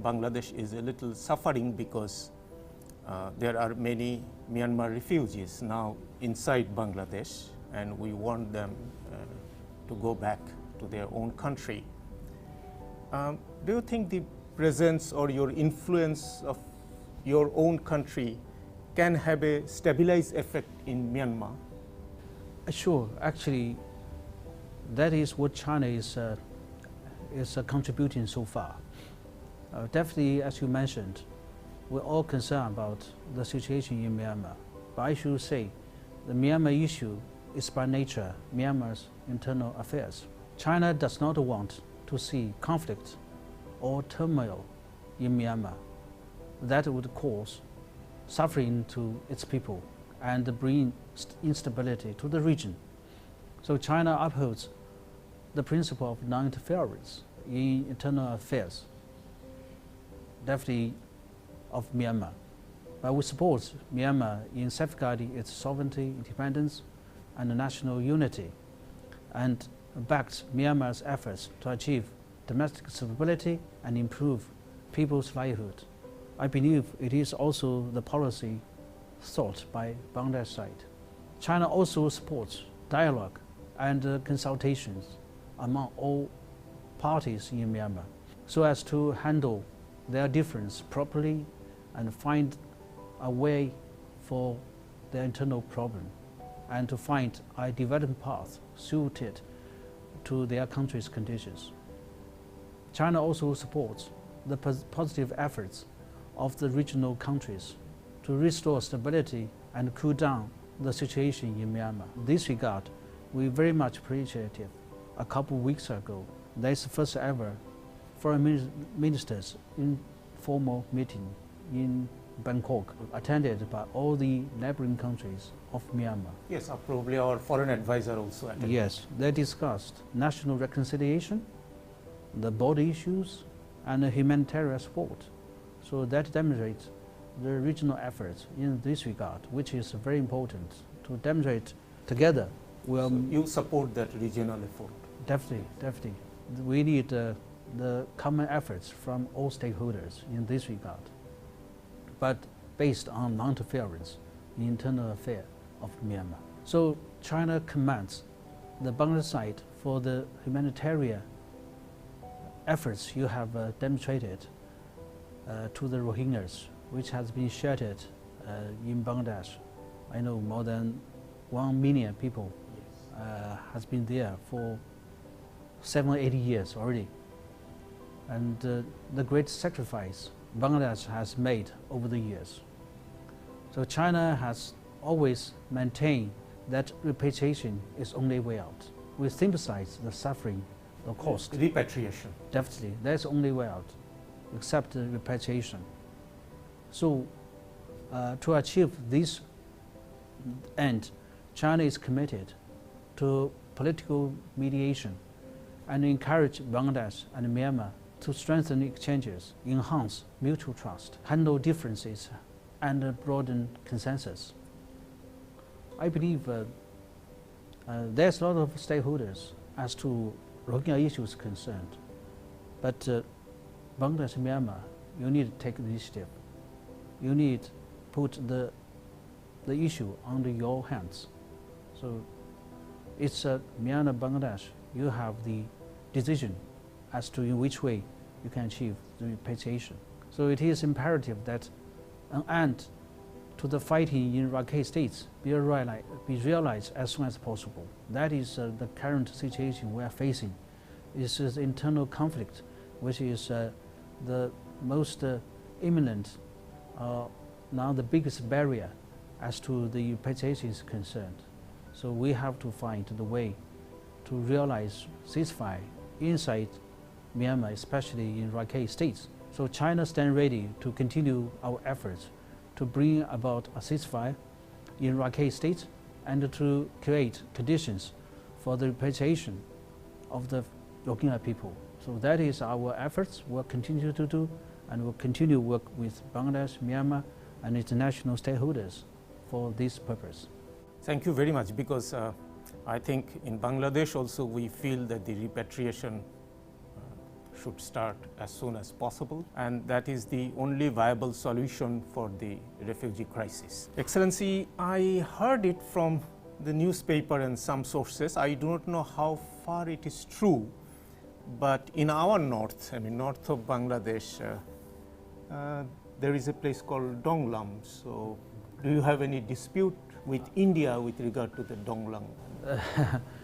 Bangladesh is a little suffering because there are many Myanmar refugees now inside Bangladesh, and we want them to go back to their own country. Do you think the presence or your influence of your own country can have a stabilized effect in Myanmar? Sure, actually, that is what China is contributing so far. Definitely, as you mentioned, we're all concerned about the situation in Myanmar. But I should say, the Myanmar issue is by nature Myanmar's internal affairs. China does not want to see conflict or turmoil in Myanmar. That would cause suffering to its people and bring instability to the region. So China upholds the principle of non-interference in internal affairs, definitely of Myanmar. But we support Myanmar in safeguarding its sovereignty, independence, and national unity, and backed Myanmar's efforts to achieve domestic stability and improve people's livelihood. I believe it is also the policy sought by Bangladesh side. China also supports dialogue and consultations among all parties in Myanmar so as to handle their difference properly and find a way for their internal problem and to find a development path suited to their country's conditions. China also supports the positive efforts of the regional countries to restore stability and cool down the situation in Myanmar. In this regard, we very much appreciated a couple of weeks ago, there's the first ever foreign ministers informal meeting in Bangkok, attended by all the neighboring countries of Myanmar. Yes, probably our foreign advisor also attended. Yes, they discussed national reconciliation, the border issues, and humanitarian support. So that demonstrates the regional efforts in this regard, which is very important to demonstrate together. So you support that regional effort? Definitely, definitely. We need the common efforts from all stakeholders in this regard, but based on non-interference in internal affairs of Myanmar. So China commends the Bangladesh side for the humanitarian efforts you have demonstrated to the Rohingyas, which has been sheltered in Bangladesh. I know more than 1 million people has been there for 7 or 8 years already. And the great sacrifice Bangladesh has made over the years. So China has always maintained that repatriation is only way out. We sympathize the suffering, the cost. Repatriation. Definitely, that's the only way out, except repatriation. So to achieve this end, China is committed to political mediation and encourage Bangladesh and Myanmar to strengthen exchanges, enhance mutual trust, handle differences, and broaden consensus. I believe there's a lot of stakeholders as to Rohingya issues concerned, but Bangladesh, Myanmar, you need to take the initiative. You need to put the issue under your hands. So it's Myanmar, Bangladesh, you have the decision as to in which way you can achieve the repatriation. So it is imperative that an end to the fighting in Rakhine states be realized as soon as possible. That is the current situation we are facing. It's the internal conflict, which is the most imminent, now the biggest barrier as to the repatriation is concerned. So we have to find the way to realize ceasefire inside Myanmar, especially in Rakhine states. So China stands ready to continue our efforts to bring about a ceasefire in Rakhine state and to create conditions for the repatriation of the Rohingya people. So that is our efforts. We'll continue to do, and we'll continue work with Bangladesh, Myanmar, and international stakeholders for this purpose. Thank you very much, because I think in Bangladesh also we feel that the repatriation should start as soon as possible, and that is the only viable solution for the refugee crisis. Excellency, I heard it from the newspaper and some sources. I do not know how far it is true, but in our north, I mean north of Bangladesh, there is a place called Donglam. So do you have any dispute with India with regard to the Donglam?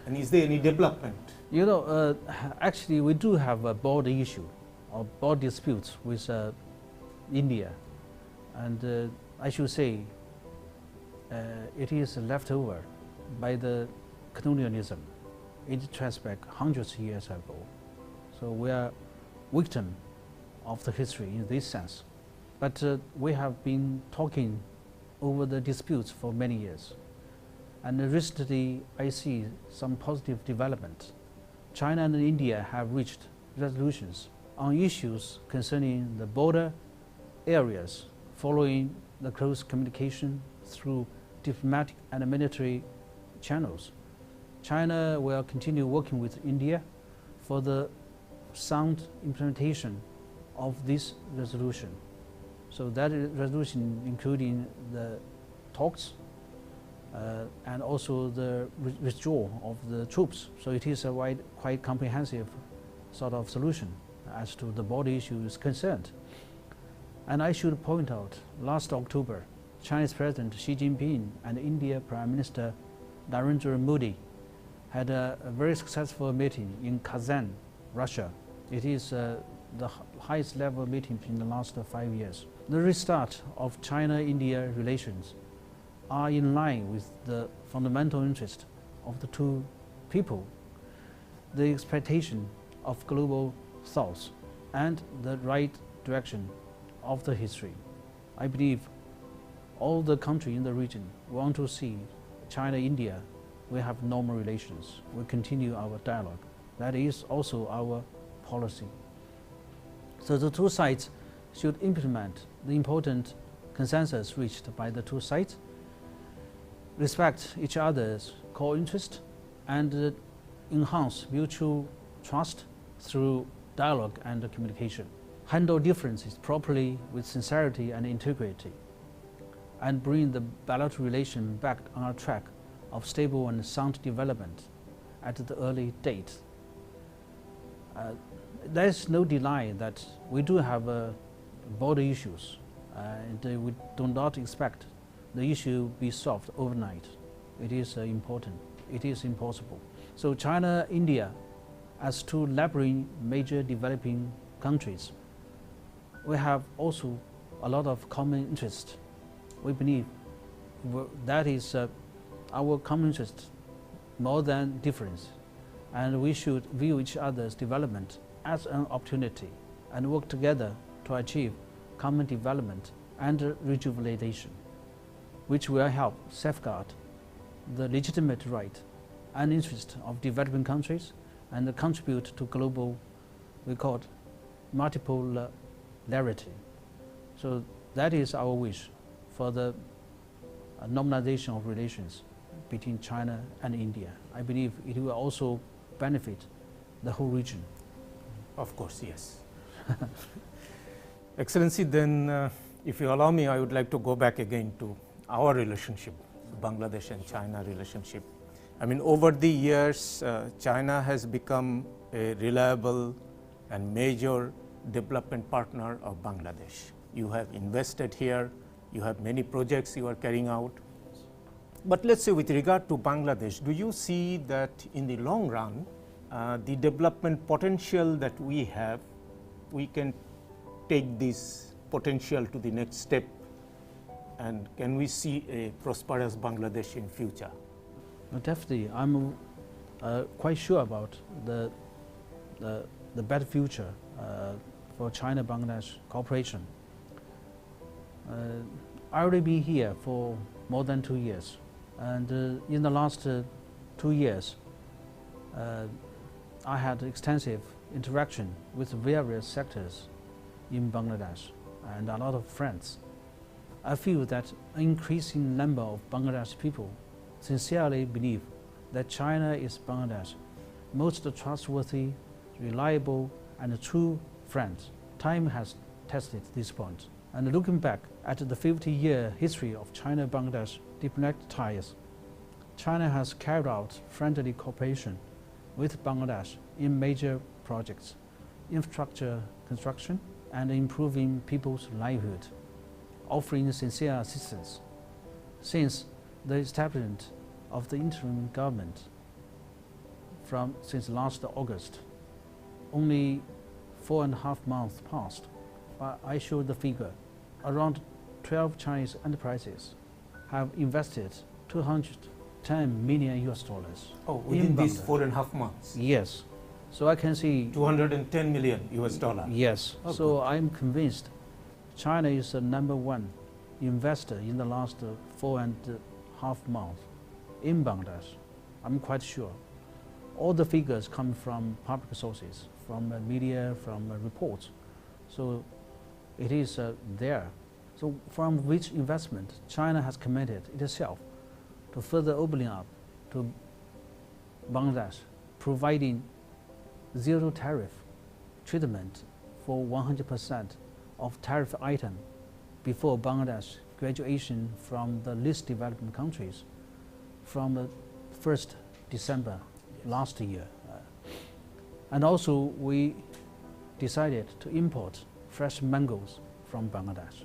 And is there any development? You know, actually we do have a border issue or border disputes with India, and I should say it is left over by the colonialism. It traces back hundreds of years ago. So we are victim of the history in this sense. But we have been talking over the disputes for many years. And recently I see some positive development. China and India have reached resolutions on issues concerning the border areas following the close communication through diplomatic and military channels. China will continue working with India for the sound implementation of this resolution. So that resolution including the talks and also the withdrawal of the troops. So it is a quite comprehensive sort of solution as to the border issue is concerned. And I should point out, last October, Chinese President Xi Jinping and India Prime Minister Narendra Modi had a very successful meeting in Kazan, Russia. It is the highest level meeting in the last 5 years. The restart of China-India relations are in line with the fundamental interest of the two people, the expectation of global thoughts, and the right direction of the history. I believe all the countries in the region want to see China-India, we have normal relations. We continue our dialogue. That is also our policy. So the two sides should implement the important consensus reached by the two sides, respect each other's core interest, and enhance mutual trust through dialogue and communication. Handle differences properly with sincerity and integrity, and bring the bilateral relation back on a track of stable and sound development at the early date. There is no deny that we do have border issues, and we do not expect the issue be solved overnight. It is important. It is impossible. So China, India, as two neighboring major developing countries, we have also a lot of common interest. We believe that is our common interest more than difference, and we should view each other's development as an opportunity and work together to achieve common development and rejuvenation, which will help safeguard the legitimate right and interest of developing countries and contribute to global, we call it, multipolarity. So that is our wish for the normalization of relations between China and India. I believe it will also benefit the whole region. Of course, yes. Excellency, then if you allow me, I would like to go back again to our relationship, Bangladesh and China relationship. I mean, over the years, China has become a reliable and major development partner of Bangladesh. You have invested here, you have many projects you are carrying out. But let's say with regard to Bangladesh, do you see that in the long run, the development potential that we have, we can take this potential to the next step, and can we see a prosperous Bangladesh in future? Definitely, I'm quite sure about the better future for China-Bangladesh cooperation. I already been here for more than 2 years, and in the last 2 years, I had extensive interaction with various sectors in Bangladesh and a lot of friends. I feel that an increasing number of Bangladesh people sincerely believe that China is Bangladesh's most trustworthy, reliable, and true friend. Time has tested this point. And looking back at the 50-year history of China-Bangladesh diplomatic ties, China has carried out friendly cooperation with Bangladesh in major projects, infrastructure construction, and improving people's livelihood, offering sincere assistance. Since the establishment of the interim government since last August, only 4.5 months passed, but I showed the figure. Around 12 Chinese enterprises have invested 210 million US dollars. Oh, within these 4.5 months? Yes. So I can see 210 million US dollar. Yes. Oh, so good. I'm convinced China is the #1 investor in the last 4.5 months in Bangladesh. I'm quite sure. All the figures come from public sources, from media, from reports. So it is there. So from which investment China has committed itself to further opening up to Bangladesh, providing zero tariff treatment for 100% of tariff item before Bangladesh graduation from the least developed countries from the 1st December last year. And also we decided to import fresh mangoes from Bangladesh.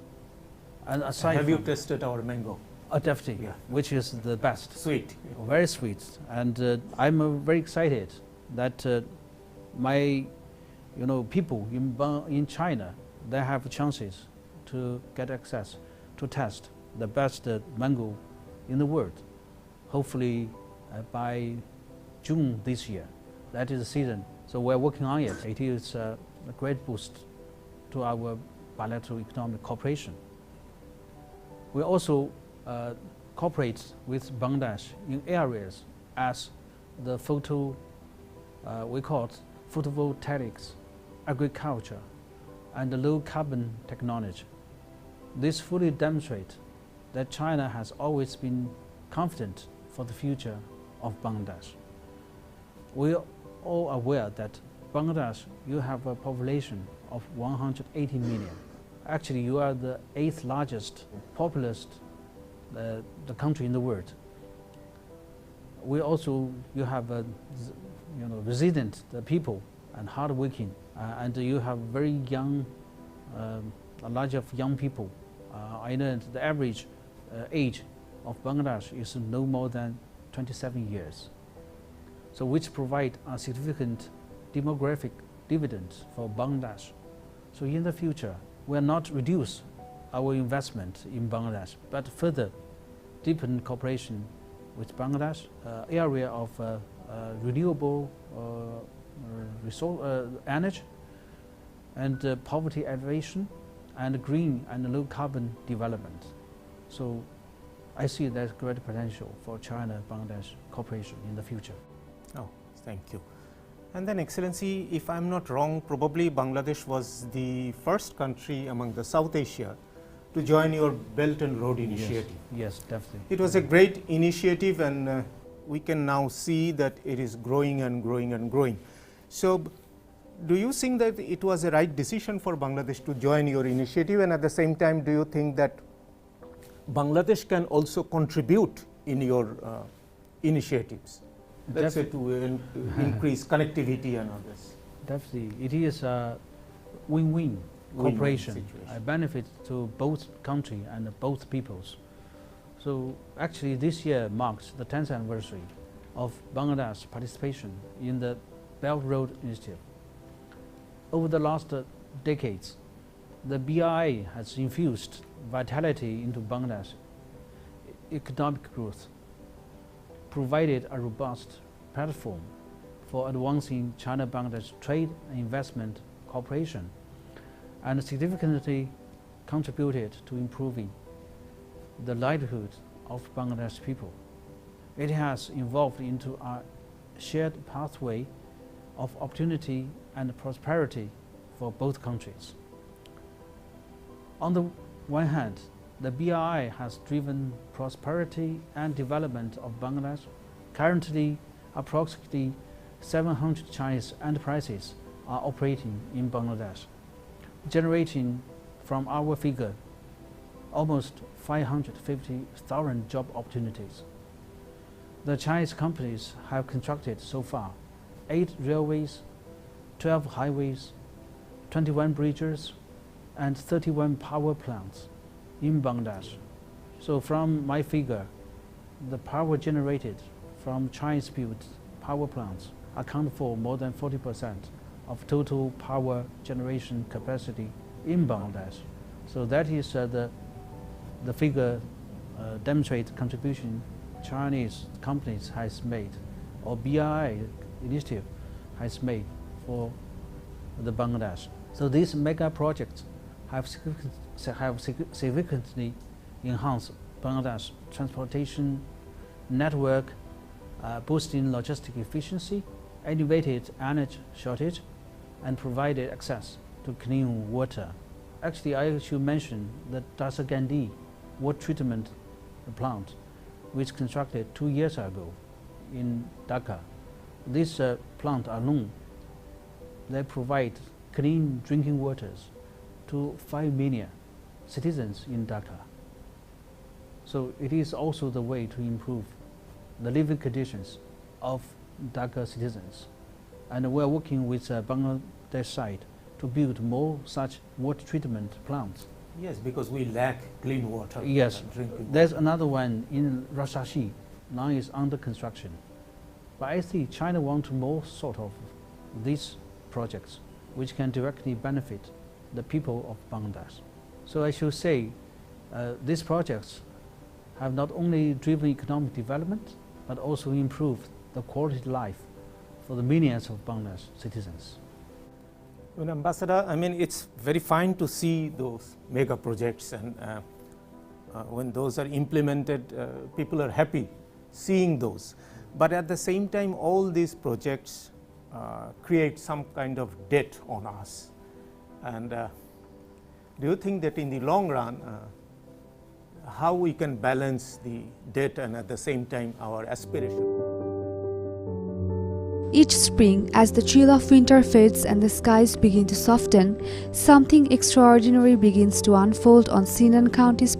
And aside have you from tested our mango? Definitely, Yeah. which is the best. Sweet. Very sweet, and I'm very excited that my, people in China, they have chances to get access to test the best mango in the world. Hopefully, by June this year, that is the season. So we're working on it. It is a great boost to our bilateral economic cooperation. We also cooperate with Bangladesh in areas as the we call it photovoltaics, agriculture, and low carbon technology. This fully demonstrates that China has always been confident for the future of Bangladesh. We are all aware that Bangladesh, you have a population of 180 million. Actually, you are the 8th largest populous the country in the world. We also, you have resident people and hardworking, and you have very young, a large of young people. I know the average age of Bangladesh is no more than 27 years. So which provide a significant demographic dividend for Bangladesh. So in the future, we will not reduce our investment in Bangladesh, but further deepen cooperation with Bangladesh, area of renewable energy, and poverty alleviation, and green and low carbon development. So I see there's great potential for China-Bangladesh cooperation in the future. Oh, thank you. And then, Excellency, if I'm not wrong, probably Bangladesh was the first country among the South Asia to join your Belt and Road initiative. Yes, definitely. It was a great initiative, and we can now see that it is growing and growing and growing. So, do you think that it was a right decision for Bangladesh to join your initiative, and at the same time, do you think that Bangladesh can also contribute in your initiatives? Let's say to increase connectivity and others. Definitely, it is a win-win cooperation, situation. a benefit to both country and both peoples. So actually this year marks the 10th anniversary of Bangladesh's participation in the Belt Road Initiative. Over the last decades, the BRI has infused vitality into Bangladesh economic growth, provided a robust platform for advancing China-Bangladesh trade and investment cooperation, and significantly contributed to improving the livelihood of Bangladesh people. It has evolved into a shared pathway of opportunity and prosperity for both countries. On the one hand, the BRI has driven prosperity and development of Bangladesh. Currently, approximately 700 Chinese enterprises are operating in Bangladesh, generating from our figure almost 550,000 job opportunities. The Chinese companies have constructed so far 8 railways, 12 highways, 21 bridges, and 31 power plants in Bangladesh. So from my figure, the power generated from Chinese-built power plants account for more than 40% of total power generation capacity in Bangladesh. So that is the figure demonstrates contribution Chinese companies has made, or BRI initiative has made for the Bangladesh. So these mega projects have significantly enhanced Bangladesh transportation network, boosting logistic efficiency, alleviated energy shortage, and provided access to clean water. Actually, I should mention the Dhaka water treatment plant, which constructed 2 years ago in Dhaka. This plant alone, they provide clean drinking waters to 5 million citizens in Dhaka. So it is also the way to improve the living conditions of Dhaka citizens. And we are working with Bangladesh side to build more such water treatment plants. Yes, because we lack clean water. Yes, drinking water. there's another one in Rajshahi, now is under construction. But I think China wants more sort of these projects which can directly benefit the people of Bangladesh. So I should say these projects have not only driven economic development, but also improved the quality of life for the millions of Bangladesh citizens. Well, Ambassador, I mean, it's very fine to see those mega projects, and when those are implemented, people are happy seeing those. But at the same time, all these projects create some kind of debt on us. And do you think that in the long run, how we can balance the debt and at the same time our aspiration? Each spring, as the chill of winter fades and the skies begin to soften, something extraordinary begins to unfold on Sinan County's